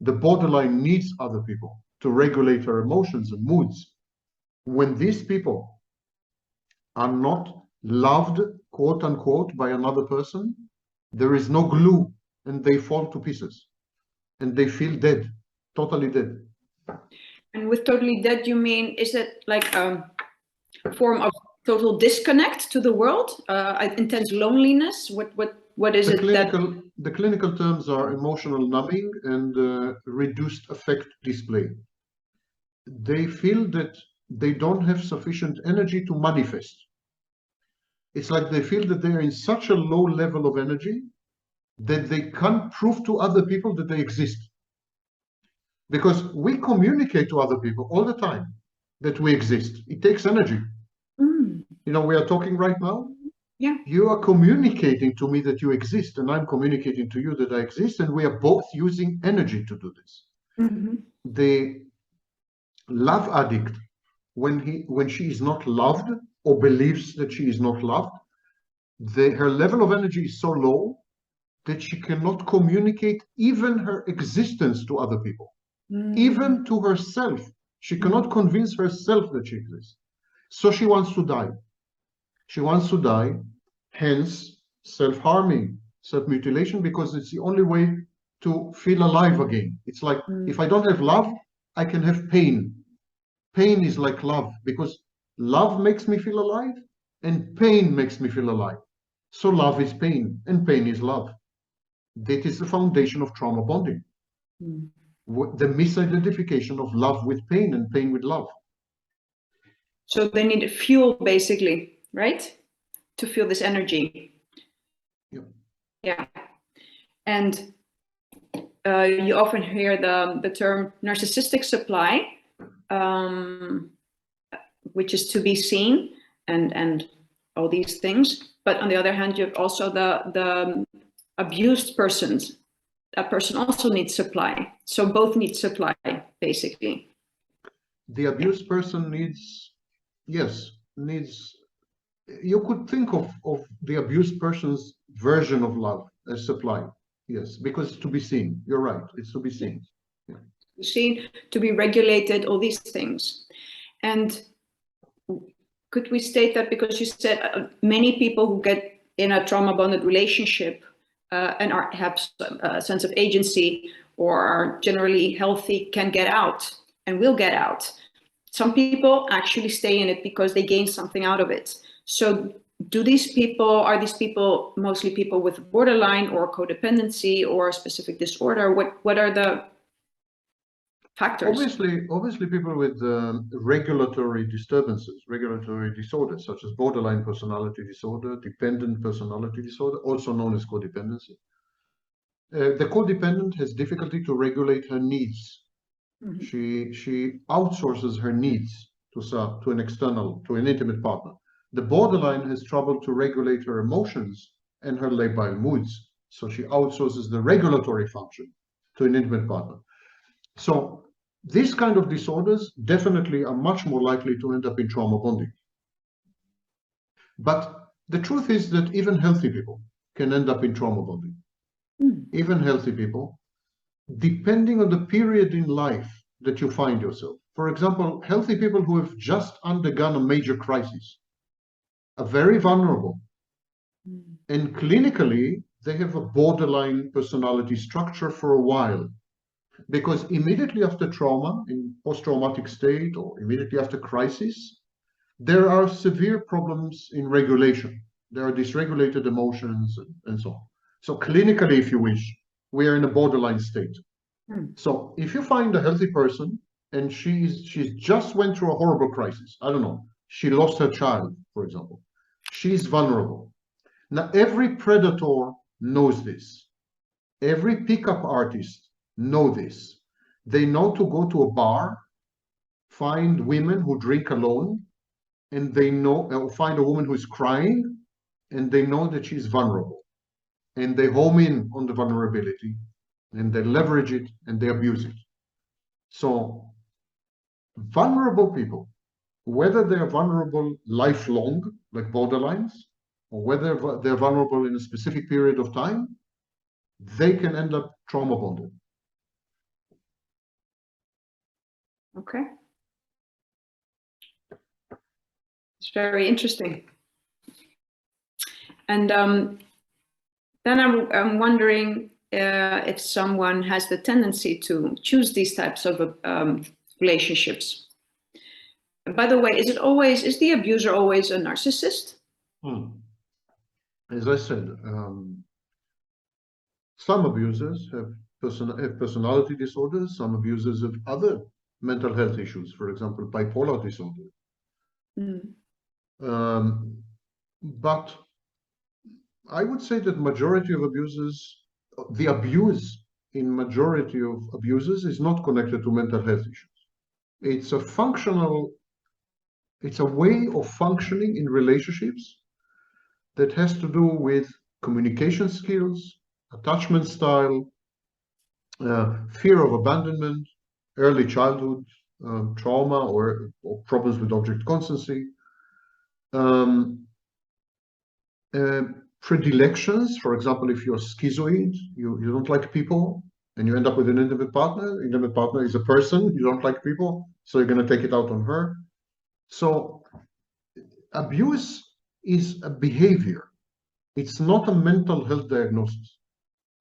The borderline needs other people to regulate her emotions and moods. When these people are not loved, quote unquote, by another person, there is no glue, and they fall to pieces, and they feel dead, totally dead. And with totally dead, you mean, is it like form of total disconnect to the world, intense loneliness? What is it that? The clinical terms are emotional numbing and reduced affect display. They feel that they don't have sufficient energy to manifest. It's like they feel that they're in such a low level of energy that they can't prove to other people that they exist. Because we communicate to other people all the time that we exist. It takes energy. You know, we are talking right now. Yeah. You are communicating to me that you exist, and I'm communicating to you that I exist, and we are both using energy to do this. The love addict, when she is not loved or believes that she is not loved, her level of energy is so low that she cannot communicate even her existence to other people, even to herself. She cannot convince herself that she exists. So she wants to die. She wants to die, hence self-harming, self-mutilation, because it's the only way to feel alive again. It's like, if I don't have love, I can have pain. Pain is like love, because love makes me feel alive and pain makes me feel alive. So love is pain and pain is love. That is the foundation of trauma bonding. The misidentification of love with pain and pain with love. So they need fuel, basically, right? To feel this energy. Yeah. And you often hear the term narcissistic supply, which is to be seen and all these things. But on the other hand, you have also the abused persons. That person also needs supply. So both need supply, basically. The abused person needs, you could think of the abused person's version of love as supply. Yes, because it's to be seen. You're right. It's to be seen. Yeah. Seen, to be regulated, all these things. And could we state that, because you said many people who get in a trauma bonded relationship and have a sense of agency or are generally healthy can get out and will get out. Some people actually stay in it because they gain something out of it. So are these people mostly people with borderline or codependency or a specific disorder? What are the factors? Obviously people with regulatory disturbances, regulatory disorders, such as borderline personality disorder, dependent personality disorder, also known as codependency. The codependent has difficulty to regulate her needs. She outsources her needs to an intimate partner. The borderline has trouble to regulate her emotions and her labile moods. So she outsources the regulatory function to an intimate partner. So these kind of disorders definitely are much more likely to end up in trauma bonding. But the truth is that even healthy people can end up in trauma bonding. Even healthy people, depending on the period in life that you find yourself. For example, healthy people who have just undergone a major crisis are very vulnerable. And clinically, they have a borderline personality structure for a while. Because immediately after trauma, in post-traumatic state, or immediately after crisis, there are severe problems in regulation. There are dysregulated emotions and so on. So clinically, if you wish, we are in a borderline state. So if you find a healthy person and she's just went through a horrible crisis, I don't know, she lost her child, for example, she's vulnerable. Now, every predator knows this. Every pickup artist know this. They know to go to a bar, find women who drink alone, and they know, find a woman who is crying, and they know that she's vulnerable. And they home in on the vulnerability, and they leverage it, and they abuse it. So vulnerable people, whether they're vulnerable lifelong, like borderlines, or whether they're vulnerable in a specific period of time, they can end up trauma bonded. Okay. It's very interesting. And then I'm wondering if someone has the tendency to choose these types of relationships. by the way, is the abuser always a narcissist? As I said, some abusers have personality disorders, some abusers have other mental health issues, for example, bipolar disorder. But I would say that majority of abusers, the abuse in majority of abusers is not connected to mental health issues. It's a way of functioning in relationships that has to do with communication skills, attachment style, fear of abandonment, early childhood trauma or problems with object constancy, predilections. For example, if you're schizoid, you don't like people, and you end up with an intimate partner. Intimate partner is a person, you don't like people, so you're going to take it out on her. So abuse is a behavior. It's not a mental health diagnosis.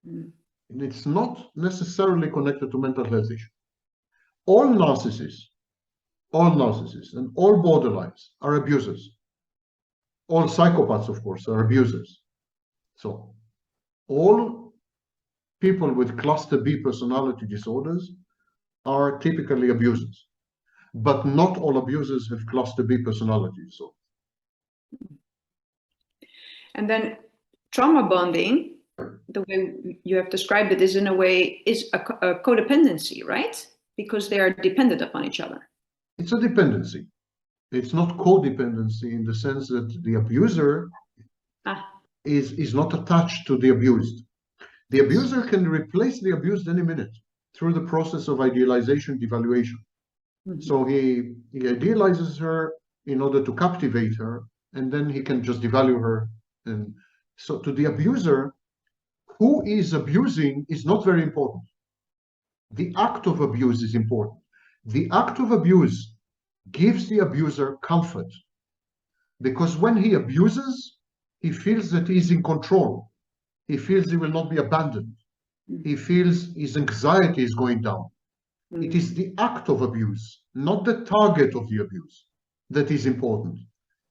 And it's not necessarily connected to mental health issues. All narcissists, and all borderlines are abusers. All psychopaths, of course, are abusers. So all people with cluster B personality disorders are typically abusers, but not all abusers have cluster B personality disorders. And then trauma bonding, the way you have described it, is in a way is a codependency, right? Because they are dependent upon each other. It's a dependency. It's not codependency in the sense that the abuser is not attached to the abused. The abuser can replace the abused any minute through the process of idealization, devaluation. So he idealizes her in order to captivate her, and then he can just devalue her. And so to the abuser, who is abusing is not very important. The act of abuse is important. The act of abuse gives the abuser comfort, because when he abuses, he feels that he's in control. He feels he will not be abandoned. He feels his anxiety is going down. It is the act of abuse, not the target of the abuse, that is important.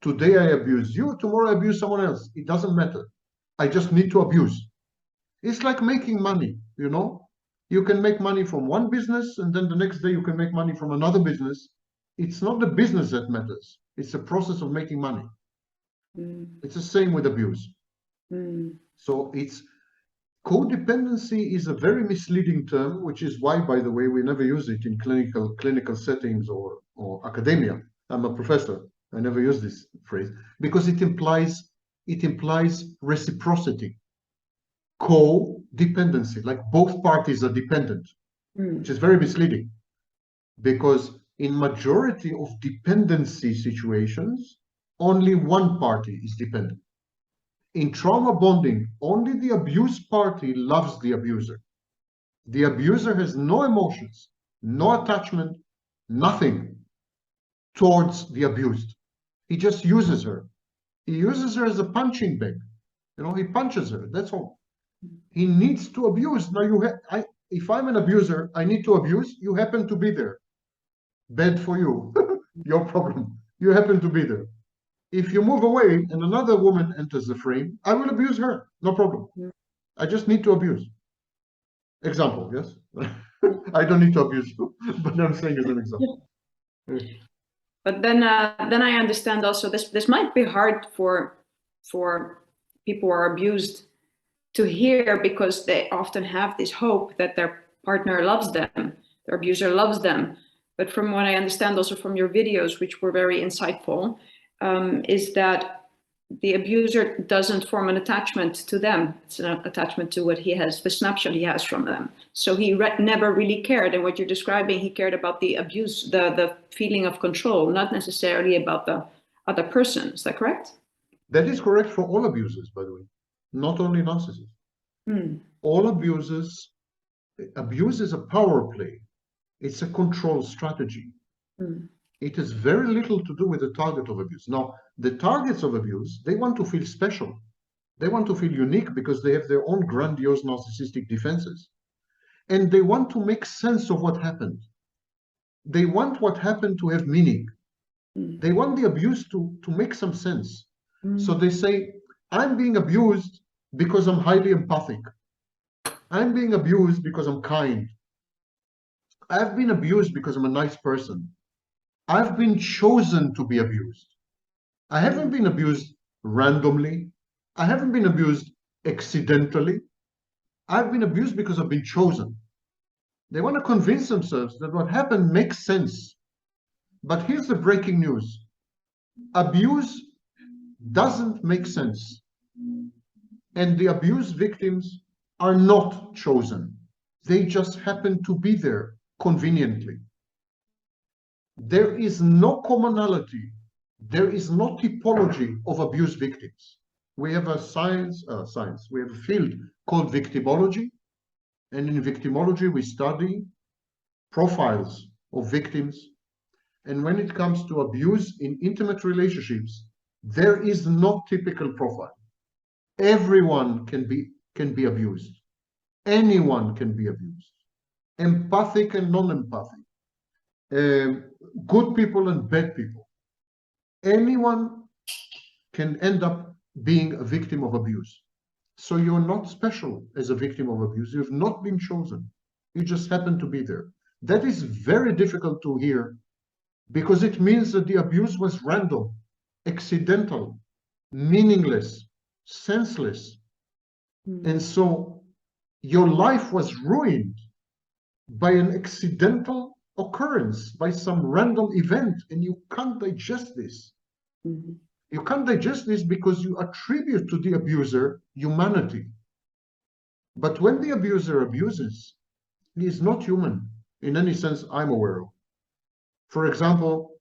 Today I abuse you, tomorrow I abuse someone else. It doesn't matter. I just need to abuse. It's like making money, you know? You can make money from one business, and then the next day you can make money from another business. It's not the business that matters. It's the process of making money. It's the same with abuse. So it's codependency is a very misleading term, which is why, by the way, we never use it in clinical settings or academia. I'm a professor. I never use this phrase because it implies reciprocity, co-dependency, like both parties are dependent, which is very misleading, because in majority of dependency situations, only one party is dependent. In trauma bonding, only the abused party loves the abuser. The abuser has no emotions, no attachment, nothing towards the abused. He just uses her. He uses her as a punching bag. You know, he punches her, that's all. He needs to abuse. Now, if I'm an abuser, I need to abuse. You happen to be there. Bad for you. Your problem. You happen to be there. If you move away and another woman enters the frame, I will abuse her. No problem. I just need to abuse. Example, yes? I don't need to abuse you, but I'm saying as an example. But then I understand also this might be hard for people who are abused to hear, because they often have this hope that their partner loves them, their abuser loves them. But from what I understand also from your videos, which were very insightful, is that the abuser doesn't form an attachment to them. It's an attachment to what he has, the snapshot he has from them. So he never really cared. And what you're describing, he cared about the abuse, the feeling of control, not necessarily about the other person. Is that correct? That is correct for all abusers, by the way, not only narcissists. All abusers, abuse is a power play. It's a control strategy. It has very little to do with the target of abuse. Now, the targets of abuse, they want to feel special. They want to feel unique because they have their own grandiose narcissistic defenses. And they want to make sense of what happened. They want what happened to have meaning. They want the abuse to make some sense. So they say, I'm being abused because I'm highly empathic. I'm being abused because I'm kind. I've been abused because I'm a nice person. I've been chosen to be abused. I haven't been abused randomly. I haven't been abused accidentally. I've been abused because I've been chosen. They want to convince themselves that what happened makes sense. But here's the breaking news. Abuse doesn't make sense. And the abuse victims are not chosen. They just happen to be there conveniently. There is no commonality. There is no typology of abuse victims. We have a we have a field called victimology. And in victimology, we study profiles of victims. And when it comes to abuse in intimate relationships, there is no typical profile. Everyone can be abused. Anyone can be abused. Empathic and non-empathic. Good people and bad people. Anyone can end up being a victim of abuse. So you're not special as a victim of abuse. You've not been chosen. You just happen to be there. That is very difficult to hear because it means that the abuse was random, accidental, meaningless, senseless. And so your life was ruined by an accidental occurrence, by some random event, and you can't digest this. You can't digest this because you attribute to the abuser humanity. But when the abuser abuses, he is not human in any sense I'm aware of. For example,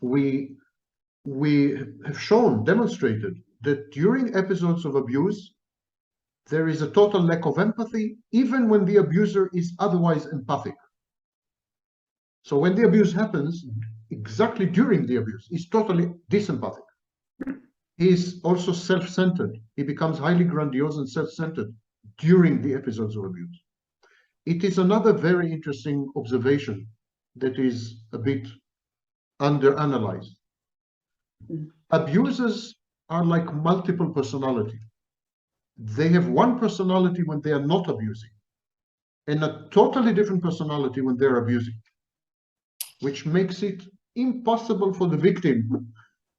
we have demonstrated that during episodes of abuse, there is a total lack of empathy, even when the abuser is otherwise empathic. So when the abuse happens, exactly during the abuse, he's totally disempathic. He is also self-centered. He becomes highly grandiose and self-centered during the episodes of abuse. It is another very interesting observation that is a bit under-analyzed. Abusers are like multiple personality. They have one personality when they are not abusing, and a totally different personality when they're abusing, which makes it impossible for the victim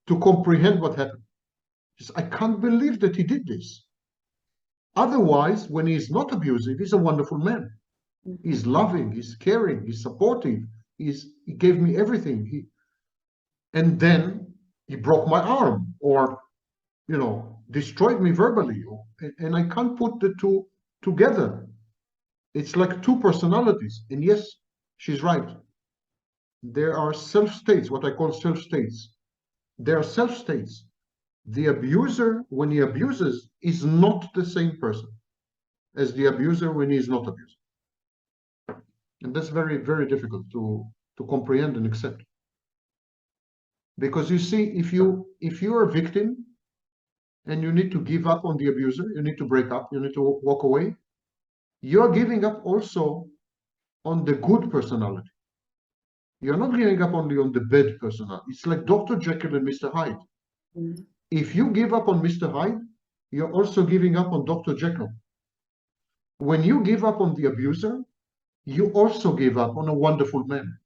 to comprehend what happened. I can't believe that he did this. Otherwise, when he's not abusive, he's a wonderful man. He's loving, he's caring, he's supportive, he gave me everything. And then he broke my arm, or destroyed me verbally, and I can't put the two together. It's like two personalities. And yes, she's right. There are self-states, what I call self-states. There are self-states. The abuser, when he abuses, is not the same person as the abuser when he is not abusing. And that's very, very difficult to comprehend and accept. Because you see, if you're a victim and you need to give up on the abuser, you need to break up, you need to walk away, you're giving up also on the good personality. You're not giving up only on the bad personality. It's like Dr. Jekyll and Mr. Hyde. If you give up on Mr. Hyde, you're also giving up on Dr. Jekyll. When you give up on the abuser, you also give up on a wonderful man.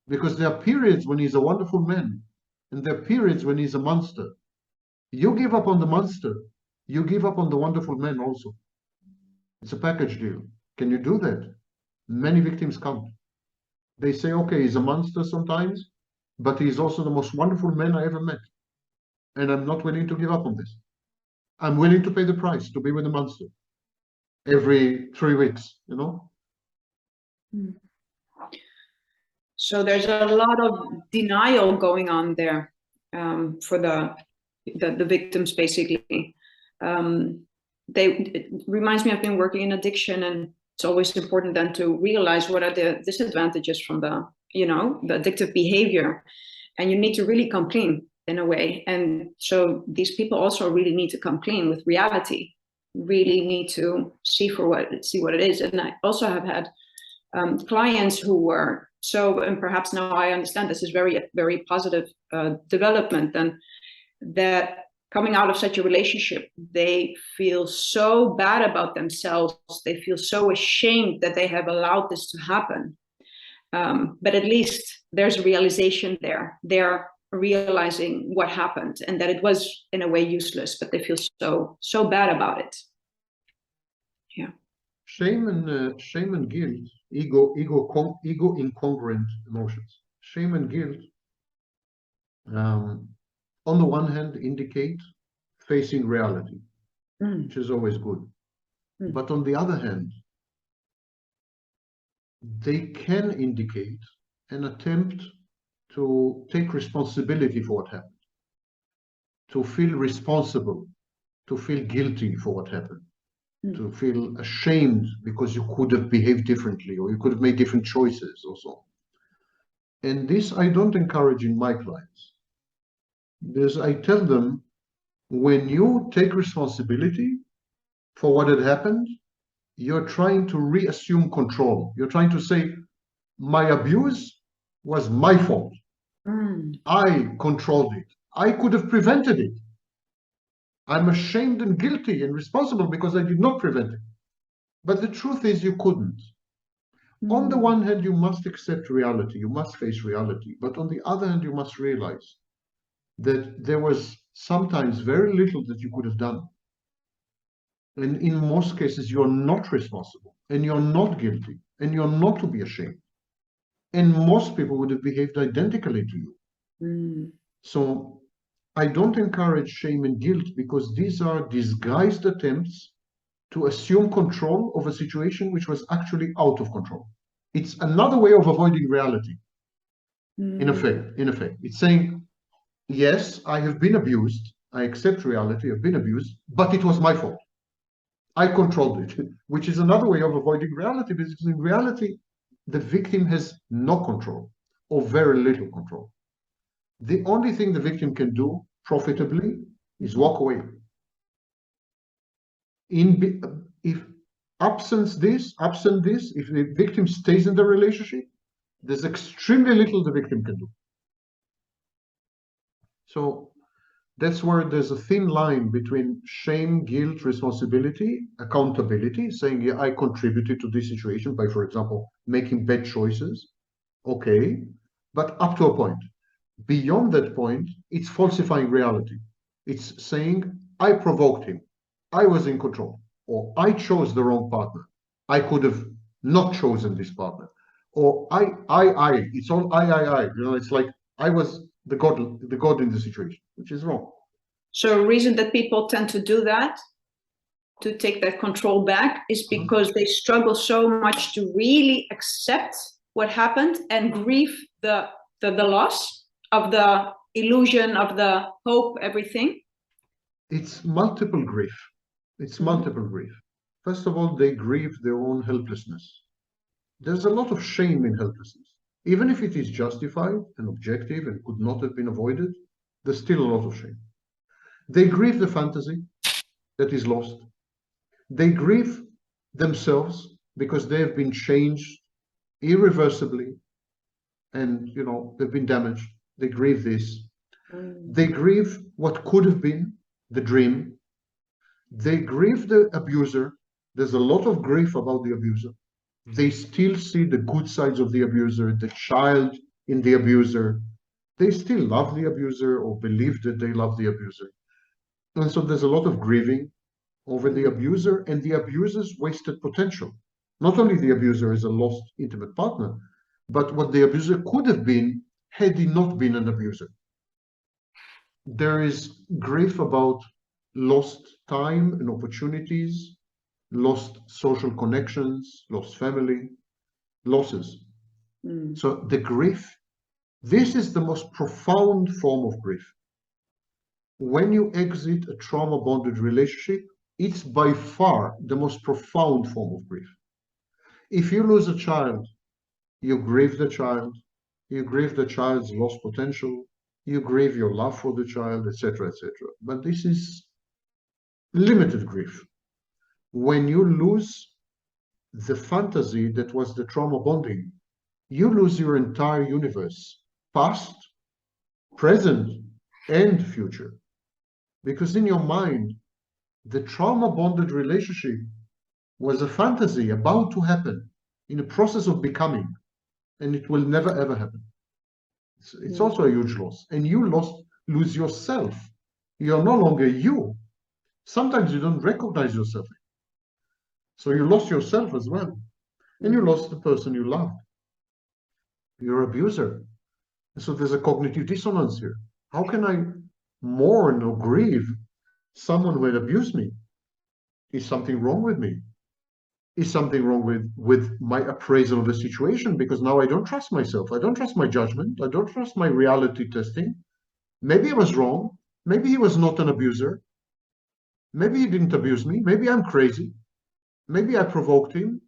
Because there are periods when he's a wonderful man, and there are periods when he's a monster. You give up on the monster, you give up on the wonderful man also. It's a package deal. Can you do that? Many victims can't. They say, okay, he's a monster sometimes, but he's also the most wonderful man I ever met. And I'm not willing to give up on this. I'm willing to pay the price to be with the monster every 3 weeks, So there's a lot of denial going on there for the victims, basically. It reminds me, I've been working in addiction, and it's always important then to realize what are the disadvantages from the addictive behavior, and you need to really come clean in a way. And so these people also really need to come clean with reality, really need to see what it is. And I also have had clients who were so, and perhaps now I understand this is very positive development, and that coming out of such a relationship, they feel so bad about themselves, they feel so ashamed that they have allowed this to happen. But at least there's a realization there. They're realizing what happened and that it was in a way useless, but they feel so bad about it. Yeah. Shame and guilt, ego incongruent emotions. Shame and guilt, on the one hand, indicate facing reality, which is always good. But on the other hand, they can indicate an attempt to take responsibility for what happened, to feel responsible, to feel guilty for what happened, to feel ashamed because you could have behaved differently or you could have made different choices or so. And this I don't encourage in my clients. Because I tell them, when you take responsibility for what had happened, you're trying to reassume control. You're trying to say, my abuse was my fault. I controlled it. I could have prevented it. I'm ashamed and guilty and responsible because I did not prevent it. But the truth is you couldn't. On the one hand, you must accept reality. You must face reality. But on the other hand, you must realize that there was sometimes very little that you could have done. And in most cases, you're not responsible and you're not guilty and you're not to be ashamed. And most people would have behaved identically to you. So I don't encourage shame and guilt because these are disguised attempts to assume control of a situation which was actually out of control. It's another way of avoiding reality. In effect, it's saying, yes, I have been abused. I accept reality. I've been abused, but it was my fault. I controlled it, which is another way of avoiding reality, because in reality, the victim has no control or very little control. The only thing the victim can do profitably is walk away. If absent this, if the victim stays in the relationship, there's extremely little the victim can do. So that's where there's a thin line between shame, guilt, responsibility, accountability, saying, yeah, I contributed to this situation by, for example, making bad choices. Okay, but up to a point. Beyond that point, it's falsifying reality. It's saying, I provoked him. I was in control, or I chose the wrong partner. I could have not chosen this partner. Or it's all I. You know, it's like I was the god in the situation, which is wrong. So a reason that people tend to do that, to take that control back, is because they struggle so much to really accept what happened and grieve the loss of the illusion, of the hope, everything. It's multiple grief. First of all, they grieve their own helplessness. There's a lot of shame in helplessness. Even if it is justified and objective and could not have been avoided, there's still a lot of shame. They grieve the fantasy that is lost. They grieve themselves because they have been changed irreversibly and, you know, they've been damaged. They grieve this. They grieve what could have been, the dream. They grieve the abuser. There's a lot of grief about the abuser. They still see the good sides of the abuser, the child in the abuser. They still love the abuser or believe that they love the abuser. And so there's a lot of grieving over the abuser and the abuser's wasted potential. Not only the abuser is a lost intimate partner, but what the abuser could have been had he not been an abuser. There is grief about lost time and opportunities, lost social connections, lost family, losses. So the grief, this is the most profound form of grief. When you exit a trauma-bonded relationship, it's by far the most profound form of grief. If you lose a child, you grieve the child, you grieve the child's lost potential, you grieve your love for the child, etc., etc. But this is limited grief. When you lose the fantasy that was the trauma bonding, you lose your entire universe, past, present, and future. Because in your mind, the trauma bonded relationship was a fantasy about to happen in a process of becoming, and it will never ever happen. It's also a huge loss. And you lose yourself. You're no longer you. Sometimes you don't recognize yourself. So you lost yourself as well. And you lost the person you loved. Your abuser. So there's a cognitive dissonance here. How can I mourn or grieve someone who had abused me? Is something wrong with me? Is something wrong with my appraisal of the situation? Because now I don't trust myself. I don't trust my judgment. I don't trust my reality testing. Maybe I was wrong. Maybe he was not an abuser. Maybe he didn't abuse me. Maybe I'm crazy. Maybe I provoked him.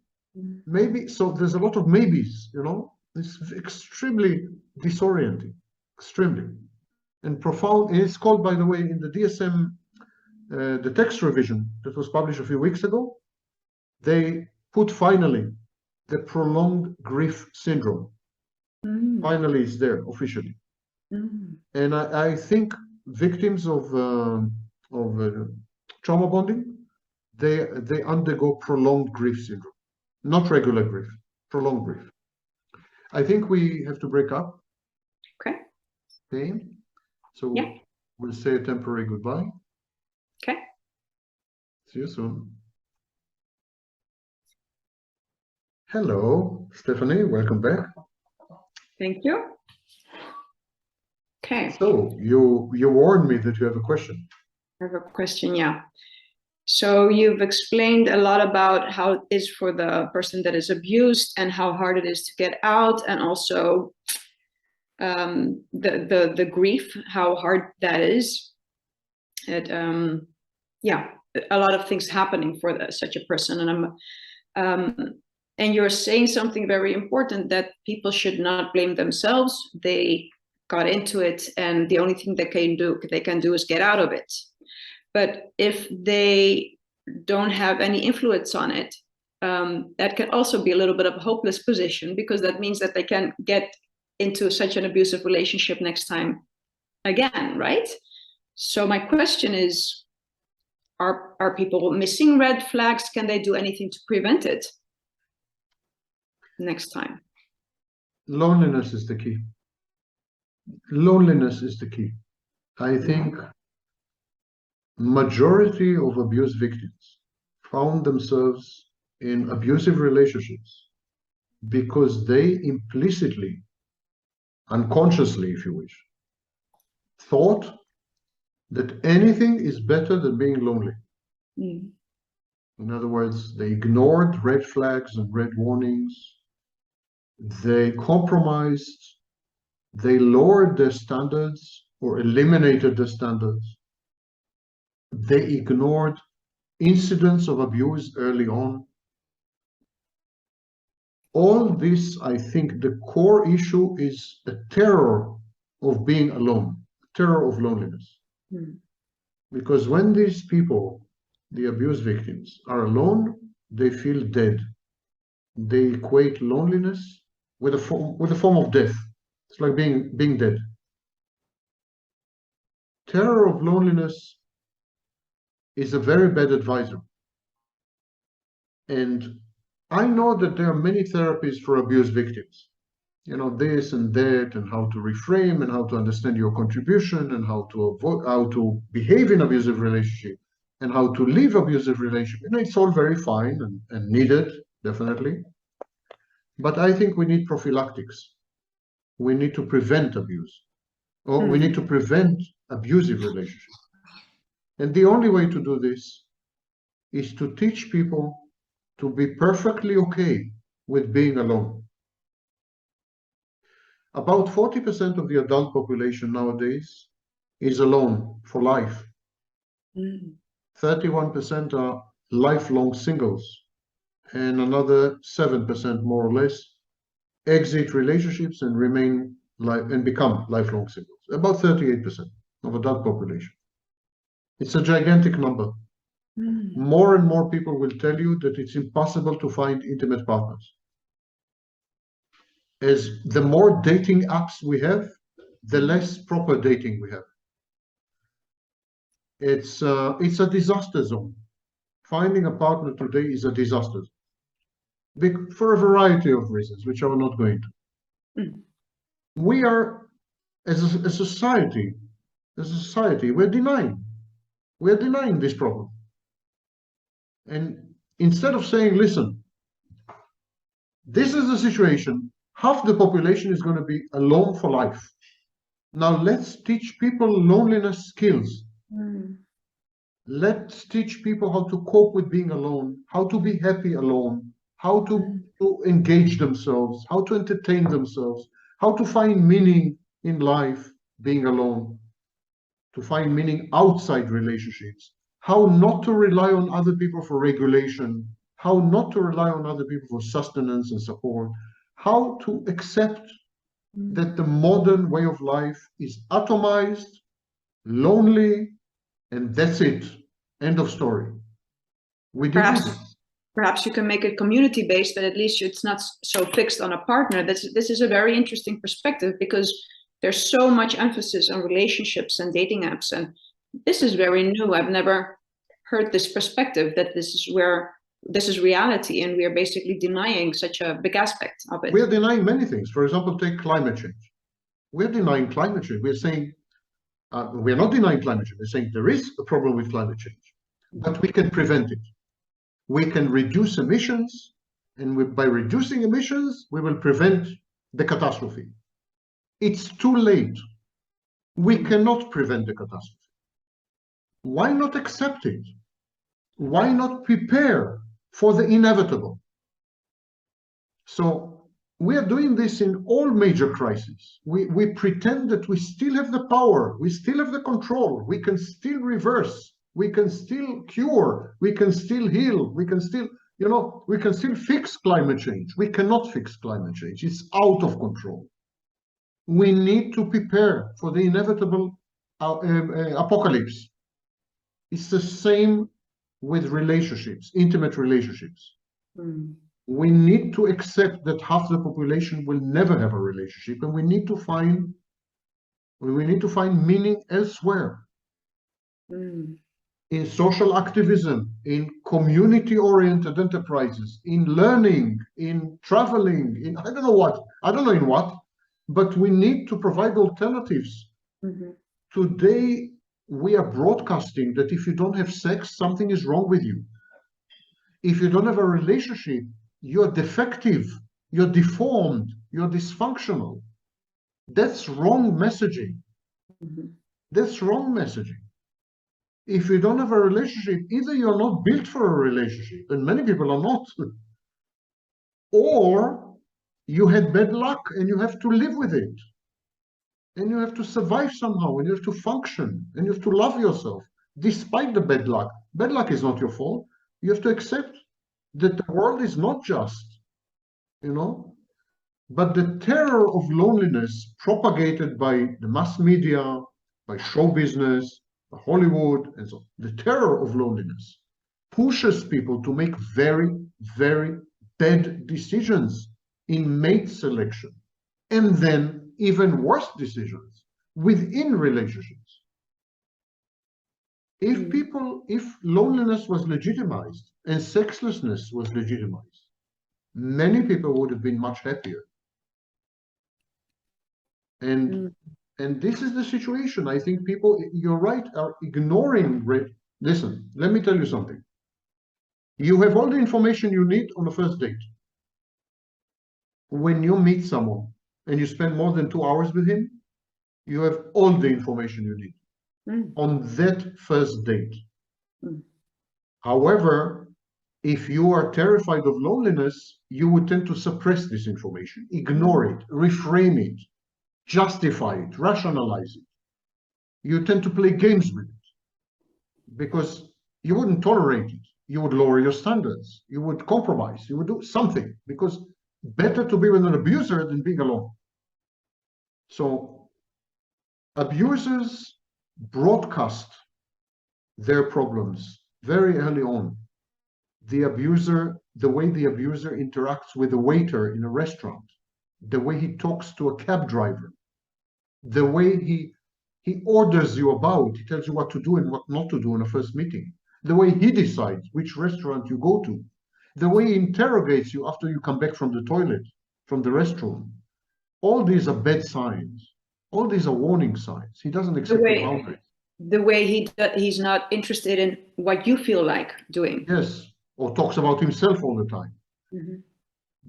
Maybe. So there's a lot of maybes, you know. It's extremely disorienting, extremely. And profound. And it's called, by the way, in the DSM, the text revision that was published a few weeks ago, they put finally the prolonged grief syndrome. Finally, it's there officially. And I think victims of trauma bonding, they undergo prolonged grief syndrome, not regular grief, prolonged grief. I think we have to break up. Okay. So yeah. We'll say a temporary goodbye. Okay. See you soon. Hello, Stephanie. Welcome back. Thank you. Okay. So you warned me that you have a question. I have a question, yeah. So you've explained a lot about how it is for the person that is abused and how hard it is to get out, and also the grief, how hard that is. Yeah, a lot of things happening for such a person, and you're saying something very important, that people should not blame themselves. They got into it, and the only thing they can do is get out of it. But if they don't have any influence on it, that can also be a little bit of a hopeless position, because that means that they can get into such an abusive relationship next time again, right? So my question is, are people missing red flags? Can they do anything to prevent it next time? Loneliness is the key. Loneliness is the key. I think majority of abuse victims found themselves in abusive relationships because they implicitly, unconsciously, if you wish, thought that anything is better than being lonely. In other words, they ignored red flags and red warnings. They compromised. They lowered their standards or eliminated their standards. They ignored incidents of abuse early on. All this, I think, the core issue is a terror of being alone, terror of loneliness. Because when these people, the abuse victims, are alone, they feel dead. They equate loneliness with a form of death. It's like being dead. Terror of loneliness is a very bad advisor. And I know that there are many therapies for abuse victims. You know, this and that, and how to reframe, and how to understand your contribution, and how to avoid, how to behave in abusive relationship, and how to leave abusive relationship. And it's all very fine and needed, definitely. But I think we need prophylactics. We need to prevent abuse, or we need to prevent abusive relationships. And the only way to do this is to teach people to be perfectly okay with being alone. About 40% of the adult population nowadays is alone for life. 31% are lifelong singles, and another 7%, more or less, exit relationships and become lifelong singles. About 38% of adult population. It's a gigantic number. More and more people will tell you that it's impossible to find intimate partners. As the more dating apps we have, the less proper dating we have. It's a disaster zone. Finding a partner today is a disaster for a variety of reasons, which I will not go into. We are, as a society, we're denying this problem. And instead of saying, listen, this is the situation, half the population is going to be alone for life. Now let's teach people loneliness skills. Let's teach people how to cope with being alone, how to be happy alone, how to engage themselves, how to entertain themselves, how to find meaning in life being alone, to find meaning outside relationships, how not to rely on other people for regulation, how not to rely on other people for sustenance and support, how to accept that the modern way of life is atomized, lonely, and that's it. End of story. We deny this. Perhaps you can make it community-based, but at least it's not so fixed on a partner. This is a very interesting perspective, because there's so much emphasis on relationships and dating apps, and this is very new. I've never heard this perspective, that this is reality, and we are basically denying such a big aspect of it. We are denying many things. For example, take climate change. We're denying climate change. We're saying, we're not denying climate change. We're saying there is a problem with climate change, but we can prevent it. We can reduce emissions, and by reducing emissions, we will prevent the catastrophe. It's too late. We cannot prevent the catastrophe. Why not accept it? Why not prepare for the inevitable? So we are doing this in all major crises. We pretend that we still have the power, we still have the control, we can still reverse, we can still cure, we can still heal, we can still, we can still fix climate change. We cannot fix climate change. It's out of control. We need to prepare for the inevitable apocalypse. It's the same with relationships, intimate relationships. We need to accept that half the population will never have a relationship, and we need to find meaning elsewhere. In social activism, in community-oriented enterprises, in learning, in traveling, in I don't know in what, but we need to provide alternatives. Today, we are broadcasting that if you don't have sex, something is wrong with you. If you don't have a relationship, you're defective, you're deformed, you're dysfunctional. That's wrong messaging. That's wrong messaging. If you don't have a relationship, either you're not built for a relationship, and many people are not, or you had bad luck and you have to live with it. And you have to survive somehow, and you have to function, and you have to love yourself, despite the bad luck. Bad luck is not your fault. You have to accept that the world is not just, but the terror of loneliness propagated by the mass media, by show business, by Hollywood, and so on, the terror of loneliness pushes people to make very, very bad decisions in mate selection, and then even worse decisions within relationships. If loneliness was legitimized and sexlessness was legitimized, many people would have been much happier. And this is the situation. I think people, you're right, are ignoring. Listen, let me tell you something. You have all the information you need on the first date. When you meet someone and you spend more than 2 hours with him, you have all the information you need on that first date. However, if you are terrified of loneliness, you would tend to suppress this information, ignore it, reframe it, justify it, rationalize it. You tend to play games with it because you wouldn't tolerate it. You would lower your standards. You would compromise. You would do something, because better to be with an abuser than being alone. So abusers broadcast their problems very early on, the way the abuser interacts with the waiter in a restaurant, the way he talks to a cab driver, the way he orders you about, he tells you what to do and what not to do in a first meeting, the way he decides which restaurant you go to, the way he interrogates you after you come back from the toilet, from the restroom. All these are bad signs. All these are warning signs. He doesn't accept the boundaries. The way he's not interested in what you feel like doing. Yes, or talks about himself all the time. Mm-hmm.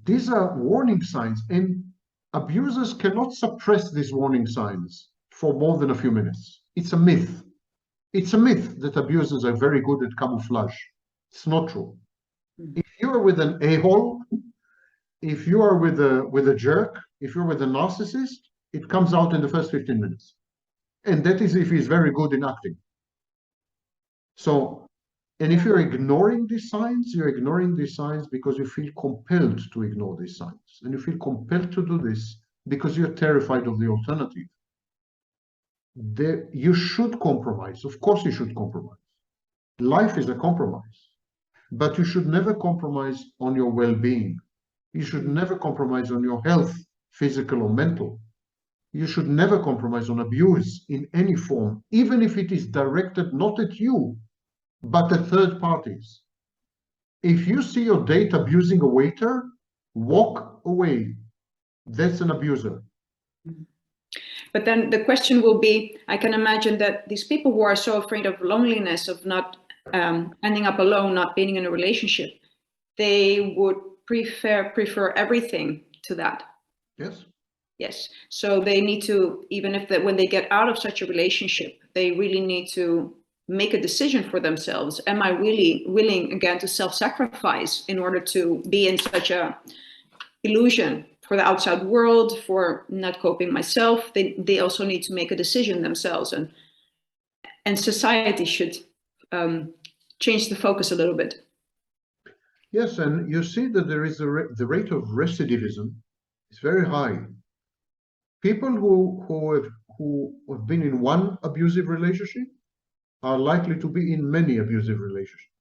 These are warning signs, and abusers cannot suppress these warning signs for more than a few minutes. It's a myth. It's a myth that abusers are very good at camouflage. It's not true. If you are with an a-hole, if you are with a jerk, if you're with a narcissist, it comes out in the first 15 minutes. And that is if he's very good in acting. So, and if you're ignoring these signs, you're ignoring these signs because you feel compelled to ignore these signs. And you feel compelled to do this because you're terrified of the alternative. You should compromise. Of course you should compromise. Life is a compromise. But you should never compromise on your well-being. You should never compromise on your health, physical or mental. You should never compromise on abuse in any form, even if it is directed not at you, but at third parties. If you see your date abusing a waiter, walk away. That's an abuser. But then the question will be, I can imagine that these people who are so afraid of loneliness, of not ending up alone, not being in a relationship, they would prefer everything to that. Yes. Yes. So they need to, even if when they get out of such a relationship, they really need to make a decision for themselves. Am I really willing again to self-sacrifice in order to be in such a illusion for the outside world, for not coping myself? They also need to make a decision themselves, and society should change the focus a little bit. Yes, and you see that there is the rate of recidivism is very high. People who have been in one abusive relationship are likely to be in many abusive relationships.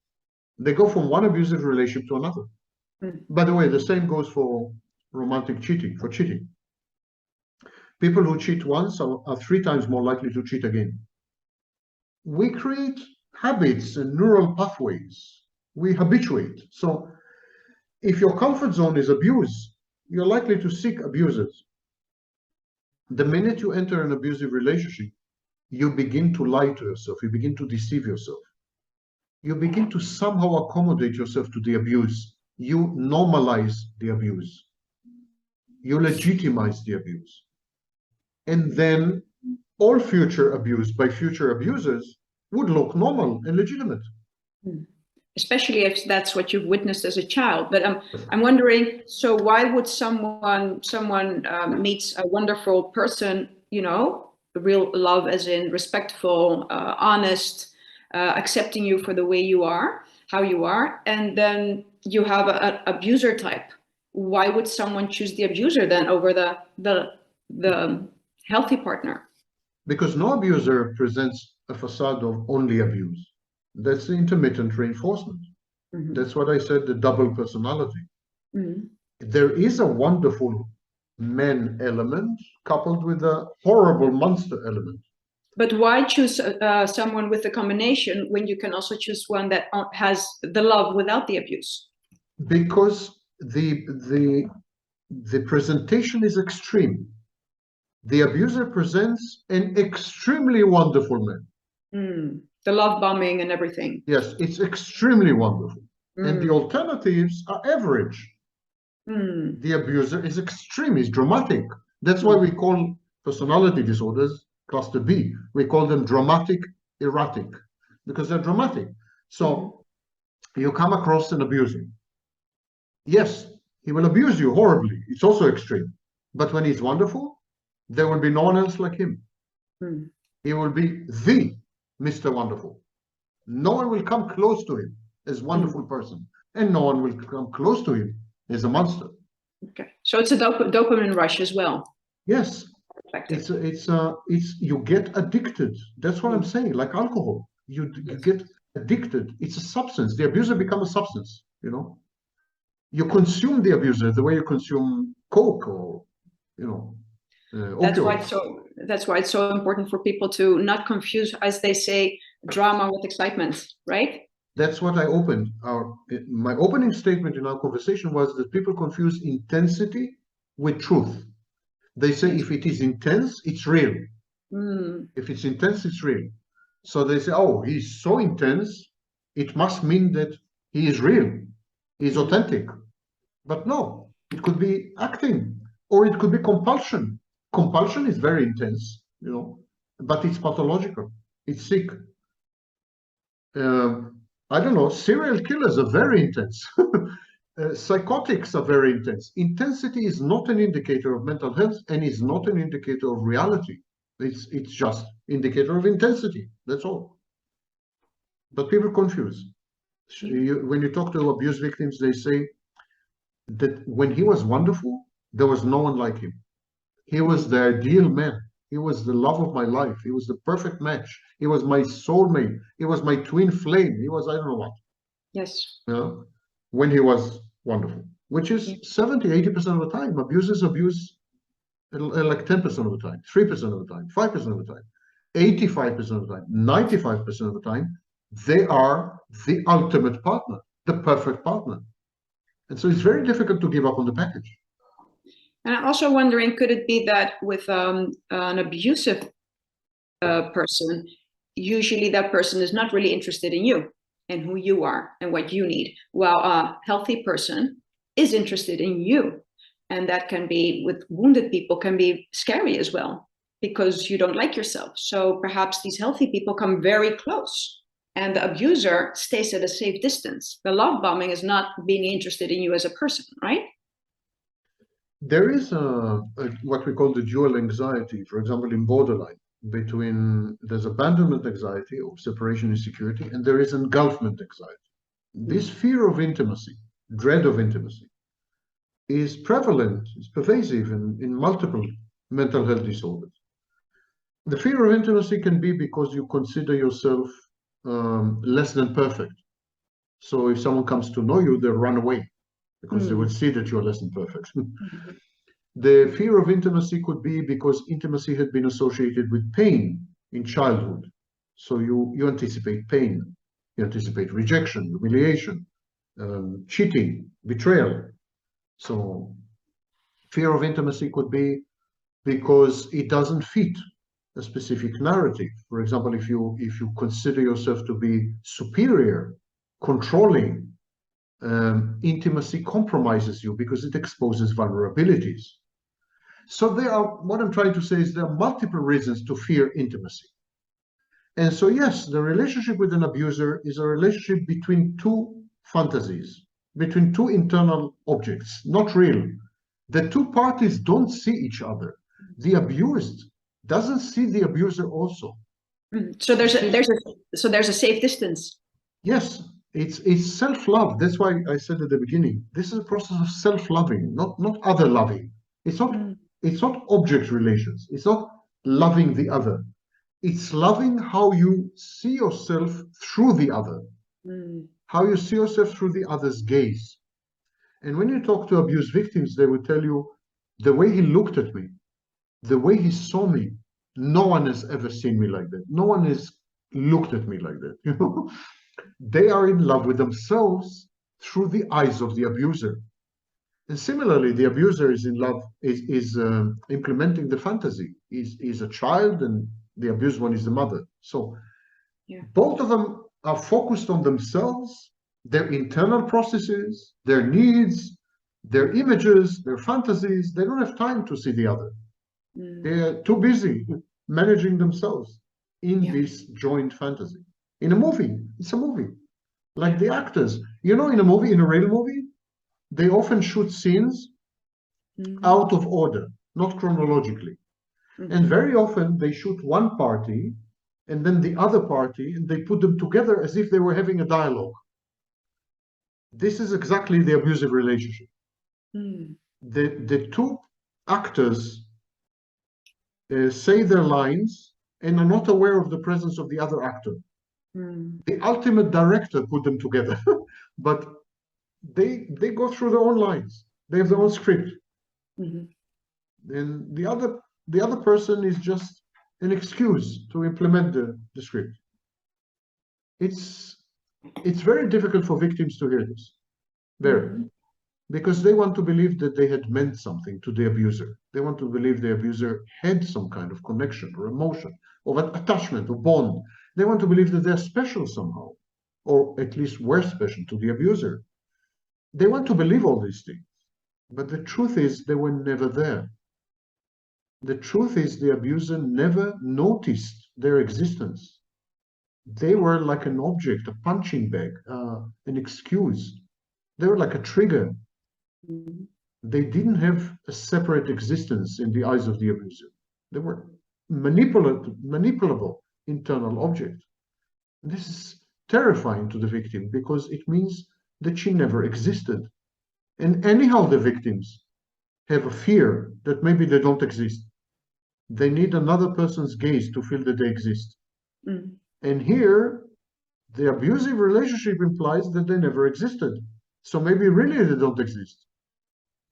They go from one abusive relationship to another. By the way, the same goes for romantic cheating, for cheating. People who cheat once are 3 times more likely to cheat again. We create habits and neural pathways. We habituate. So if your comfort zone is abuse, you're likely to seek abusers. The minute you enter an abusive relationship, you begin to lie to yourself. You begin to deceive yourself. You begin to somehow accommodate yourself to the abuse. You normalize the abuse. You legitimize the abuse. And then all future abuse by future abusers would look normal and legitimate. Especially if that's what you've witnessed as a child. But I'm wondering, so why would someone meets a wonderful person, you know, real love as in respectful, honest, accepting you for the way you are, how you are, and then you have an abuser type? Why would someone choose the abuser then over the healthy partner? Because no abuser presents a facade of only abuse. That's the intermittent reinforcement. That's what I said, the double personality. There is a wonderful man element coupled with a horrible monster element. But why choose someone with a combination when you can also choose one that has the love without the abuse? Because the presentation is extreme. The abuser presents an extremely wonderful man. The love bombing and everything. Yes, it's extremely wonderful. And the alternatives are average. The abuser is extreme, he's dramatic. That's why we call personality disorders cluster B. We call them dramatic, erratic, because they're dramatic. So you come across an abuser. Yes, he will abuse you horribly. It's also extreme. But when he's wonderful, there will be no one else like him. He will be the Mr. Wonderful. No one will come close to him as a wonderful person, and no one will come close to him as a monster. Okay, so it's a dopamine rush as well. Yes, it's you get addicted. That's what I'm saying. Like alcohol, you get addicted. It's a substance. The abuser becomes a substance, you know. You consume the abuser the way you consume Coke or, you know, opioids. That's why it's so important for people to not confuse, as they say, drama with excitement, right? That's what I opened. My opening statement in our conversation was that people confuse intensity with truth. They say if it is intense, it's real. If it's intense, it's real. So they say, oh, he's so intense, it must mean that he is real, he's authentic. But no, it could be acting, or it could be compulsion. Compulsion is very intense, you know, but it's pathological, it's sick. I don't know, serial killers are very intense. Psychotics are very intense. Intensity is not an indicator of mental health and is not an indicator of reality. It's just indicator of intensity. That's all. But people confuse. When you talk to abuse victims, they say that when he was wonderful, there was no one like him. He was the ideal man. He was the love of my life. He was the perfect match. He was my soulmate. He was my twin flame. He was, I don't know what. Yes. You know, when he was wonderful, which is 70, 80% of the time. Abusers abuse like 10% of the time, 3% of the time, 5% of the time, 85% of the time, 95% of the time, they are the ultimate partner, the perfect partner. And so it's very difficult to give up on the package. And I'm also wondering, could it be that with an abusive person, usually that person is not really interested in you and who you are and what you need, while a healthy person is interested in you. And that can be, with wounded people, can be scary as well, because you don't like yourself. So perhaps these healthy people come very close and the abuser stays at a safe distance. The love bombing is not being interested in you as a person, right? There is what we call the dual anxiety, for example, in borderline, between there's abandonment anxiety or separation insecurity, and there is engulfment anxiety. This fear of intimacy, dread of intimacy, is prevalent, is pervasive in multiple mental health disorders. The fear of intimacy can be because you consider yourself less than perfect. So if someone comes to know you, they'll run away because they will see that you're less than perfect. The fear of intimacy could be because intimacy had been associated with pain in childhood. So you anticipate pain, you anticipate rejection, humiliation, cheating, betrayal. So fear of intimacy could be because it doesn't fit a specific narrative. For example, if you consider yourself to be superior, controlling, intimacy compromises you because it exposes vulnerabilities. So what I'm trying to say is there are multiple reasons to fear intimacy. And so yes, the relationship with an abuser is a relationship between two fantasies, between two internal objects, not real. The two parties don't see each other. The abused doesn't see the abuser also. So there's a safe distance. Yes, it's self-love. That's why I said at the beginning, this is a process of self-loving, not other loving. It's not object relations. It's not loving the other. It's loving how you see yourself through the other, how you see yourself through the other's gaze. And when you talk to abuse victims, they will tell you the way he looked at me, the way he saw me, no one has ever seen me like that. No one has looked at me like that. You know, they are in love with themselves through the eyes of the abuser. And similarly, the abuser is in love, is implementing the fantasy. Is a child, and the abused one is the mother. So both of them are focused on themselves, their internal processes, their needs, their images, their fantasies. They don't have time to see the other. They're too busy managing themselves in this joint fantasy. In a movie, it's a movie. Like the actors, you know, in a movie, in a real movie, they often shoot scenes out of order, not chronologically. And very often they shoot one party and then the other party, and they put them together as if they were having a dialogue. This is exactly the abusive relationship. The two actors say their lines and are not aware of the presence of the other actor. The ultimate director put them together, but they go through their own lines. They have their own script, and the other person is just an excuse to implement the script. It's very difficult for victims to hear this, very, because they want to believe that they had meant something to the abuser. They want to believe the abuser had some kind of connection or emotion or attachment or bond. They want to believe that they're special somehow, or at least were special to the abuser. They want to believe all these things, but the truth is they were never there. The truth is the abuser never noticed their existence. They were like an object, a punching bag, an excuse. They were like a trigger. They didn't have a separate existence in the eyes of the abuser. They were manipulable internal object. This is terrifying to the victim because it means that she never existed. And anyhow, the victims have a fear that maybe they don't exist. They need another person's gaze to feel that they exist. And here, the abusive relationship implies that they never existed. So maybe really they don't exist.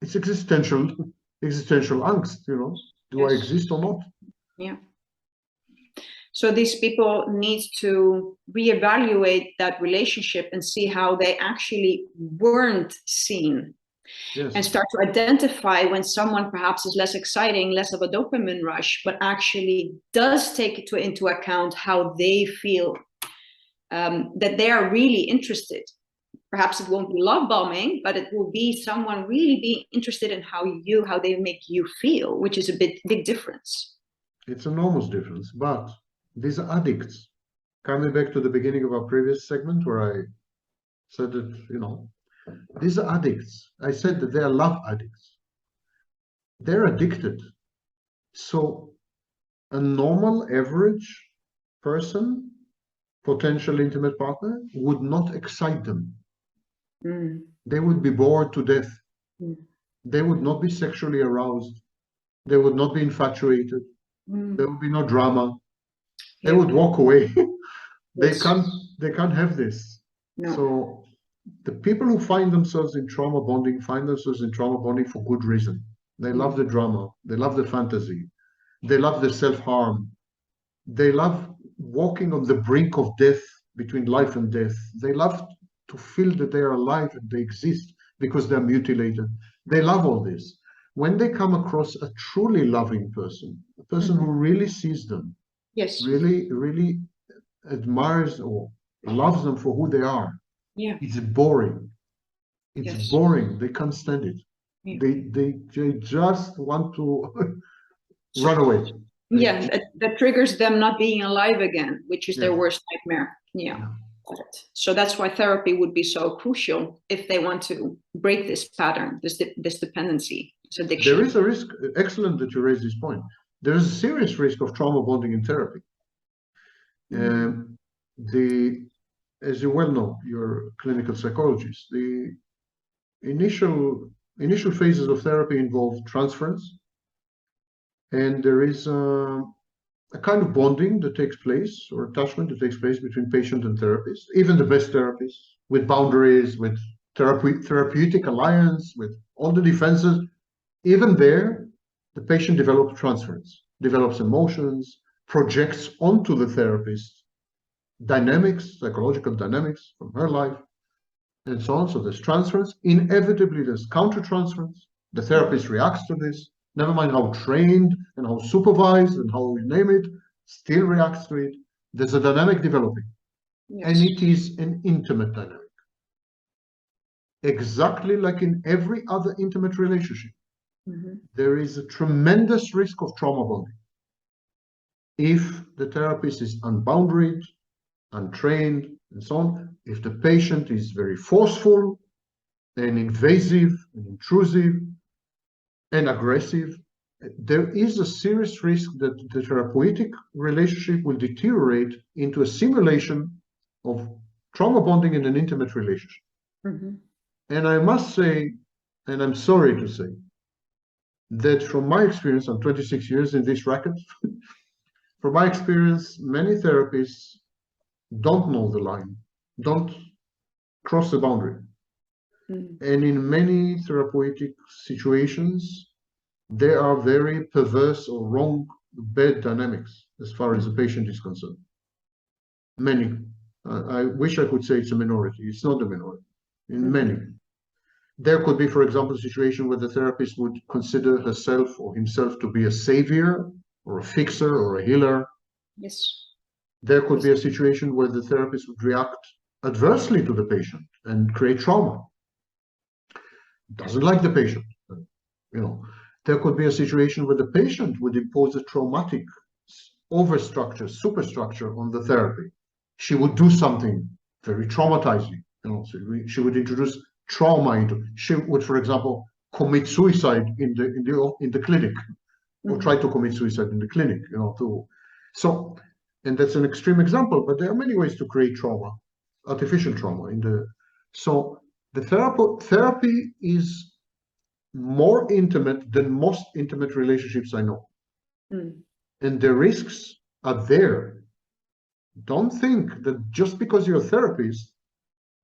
It's existential angst, Do I exist or not? Yeah. So these people need to reevaluate that relationship and see how they actually weren't seen. Yes. And start to identify when someone perhaps is less exciting, less of a dopamine rush, but actually does take it into account how they feel, that they are really interested. Perhaps it won't be love bombing, but it will be someone really being interested in how they make you feel, which is a big difference. It's an enormous difference, but these are addicts. Coming back to the beginning of our previous segment where I said that, these are addicts. I said that they are love addicts. They're addicted. So a normal, average person, potential intimate partner, would not excite them. They would be bored to death. They would not be sexually aroused. They would not be infatuated. There would be no drama. They would walk away. They can't have this. No. So the people who find themselves in trauma bonding for good reason. They love the drama. They love the fantasy. They love the self-harm. They love walking on the brink of death, between life and death. They love to feel that they are alive and they exist because they're mutilated. They love all this. When they come across a truly loving person, a person who really sees them, really admires or loves them for who they are, it's boring. It's boring. They can't stand it. They just want to run away. That triggers them not being alive again, which is their worst nightmare. So that's why therapy would be so crucial if they want to break this pattern, this dependency, this addiction. There is a risk. Excellent that you raise this point. There is a serious risk of trauma bonding in therapy. As you well know, you're a clinical psychologist. The initial phases of therapy involve transference, and there is a kind of bonding that takes place, or attachment that takes place between patient and therapist. Even the best therapists, with boundaries, with therapeutic alliance, with all the defenses, even there, the patient develops transference, develops emotions, projects onto the therapist dynamics, psychological dynamics from her life, and so on. So there's transference. Inevitably, there's countertransference. The therapist reacts to this. Never mind how trained and how supervised and how you name it, still reacts to it. There's a dynamic developing. And it is an intimate dynamic. Exactly like in every other intimate relationship, there is a tremendous risk of trauma bonding. If the therapist is unboundaried, untrained, and so on, if the patient is very forceful and invasive and intrusive and aggressive, there is a serious risk that the therapeutic relationship will deteriorate into a simulation of trauma bonding in an intimate relationship. And I must say, and I'm sorry to say, that from my experience, I'm 26 years in this racket, from my experience, many therapists don't know the line, don't cross the boundary. Mm. And in many therapeutic situations, there are very perverse or wrong, bad dynamics as far as the patient is concerned. Many. I wish I could say it's a minority. It's not a minority. In many. There could be, for example, a situation where the therapist would consider herself or himself to be a savior or a fixer or a healer. Yes. There could be a situation where the therapist would react adversely to the patient and create trauma. Doesn't like the patient. You know, there could be a situation where the patient would impose a traumatic overstructure, superstructure on the therapy. She would do something very traumatizing. You know, so she would introduce trauma into. She would, for example, commit suicide in the clinic, or try to commit suicide in the clinic. You know, and that's an extreme example, but there are many ways to create trauma, artificial trauma in the. So the therapy is more intimate than most intimate relationships I know. And the risks are there. Don't think that just because you're a therapist,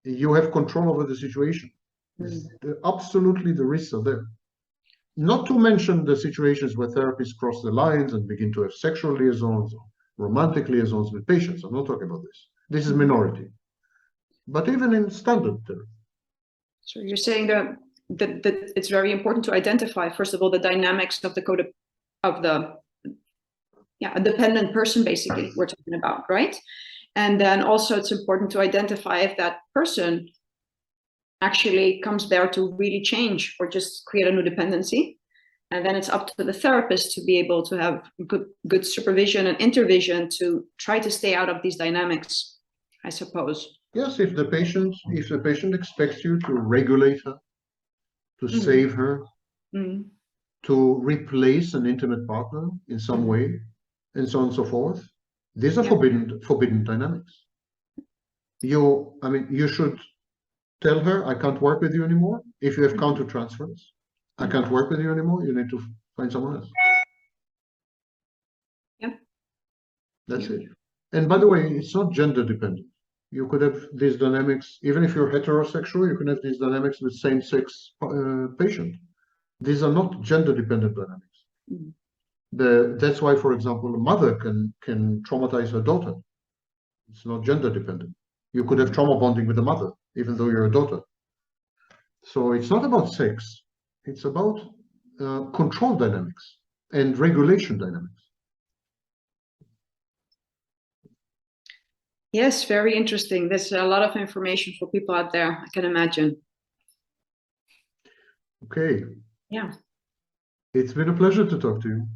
you have control over the situation. Absolutely, the risks are there. Not to mention the situations where therapists cross the lines and begin to have sexual liaisons or romantic liaisons with patients. I'm not talking about this. This is minority. But even in standard therapy. So you're saying that it's very important to identify, first of all, the dynamics of a dependent person, basically, we're talking about, right? And then also it's important to identify if that person actually comes there to really change or just create a new dependency. And then it's up to the therapist to be able to have good supervision and intervision to try to stay out of these dynamics, I suppose. Yes, if the patient expects you to regulate her, to save her, to replace an intimate partner in some way, and so on and so forth, these are forbidden dynamics. You should tell her, I can't work with you anymore. If you have counter transfers, I can't work with you anymore. You need to find someone else. Yeah. That's it. And by the way, it's not gender dependent. You could have these dynamics, even if you're heterosexual, you can have these dynamics with same-sex patient. These are not gender-dependent dynamics. That's why, for example, a mother can traumatize her daughter. It's not gender-dependent. You could have trauma bonding with a mother, even though you're a daughter. So it's not about sex. It's about control dynamics and regulation dynamics. Yes, very interesting. There's a lot of information for people out there, I can imagine. Okay. Yeah. It's been a pleasure to talk to you.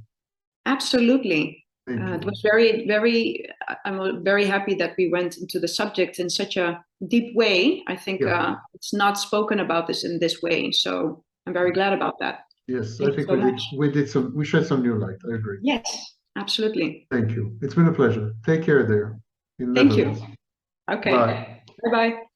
Absolutely. It was I'm very happy that we went into the subject in such a deep way. I think it's not spoken about this in this way. So I'm very glad about that. Yes, I think we shed some new light. I agree. Yes, absolutely. Thank you. It's been a pleasure. Take care there. Thank you. Okay. Bye. Bye-bye.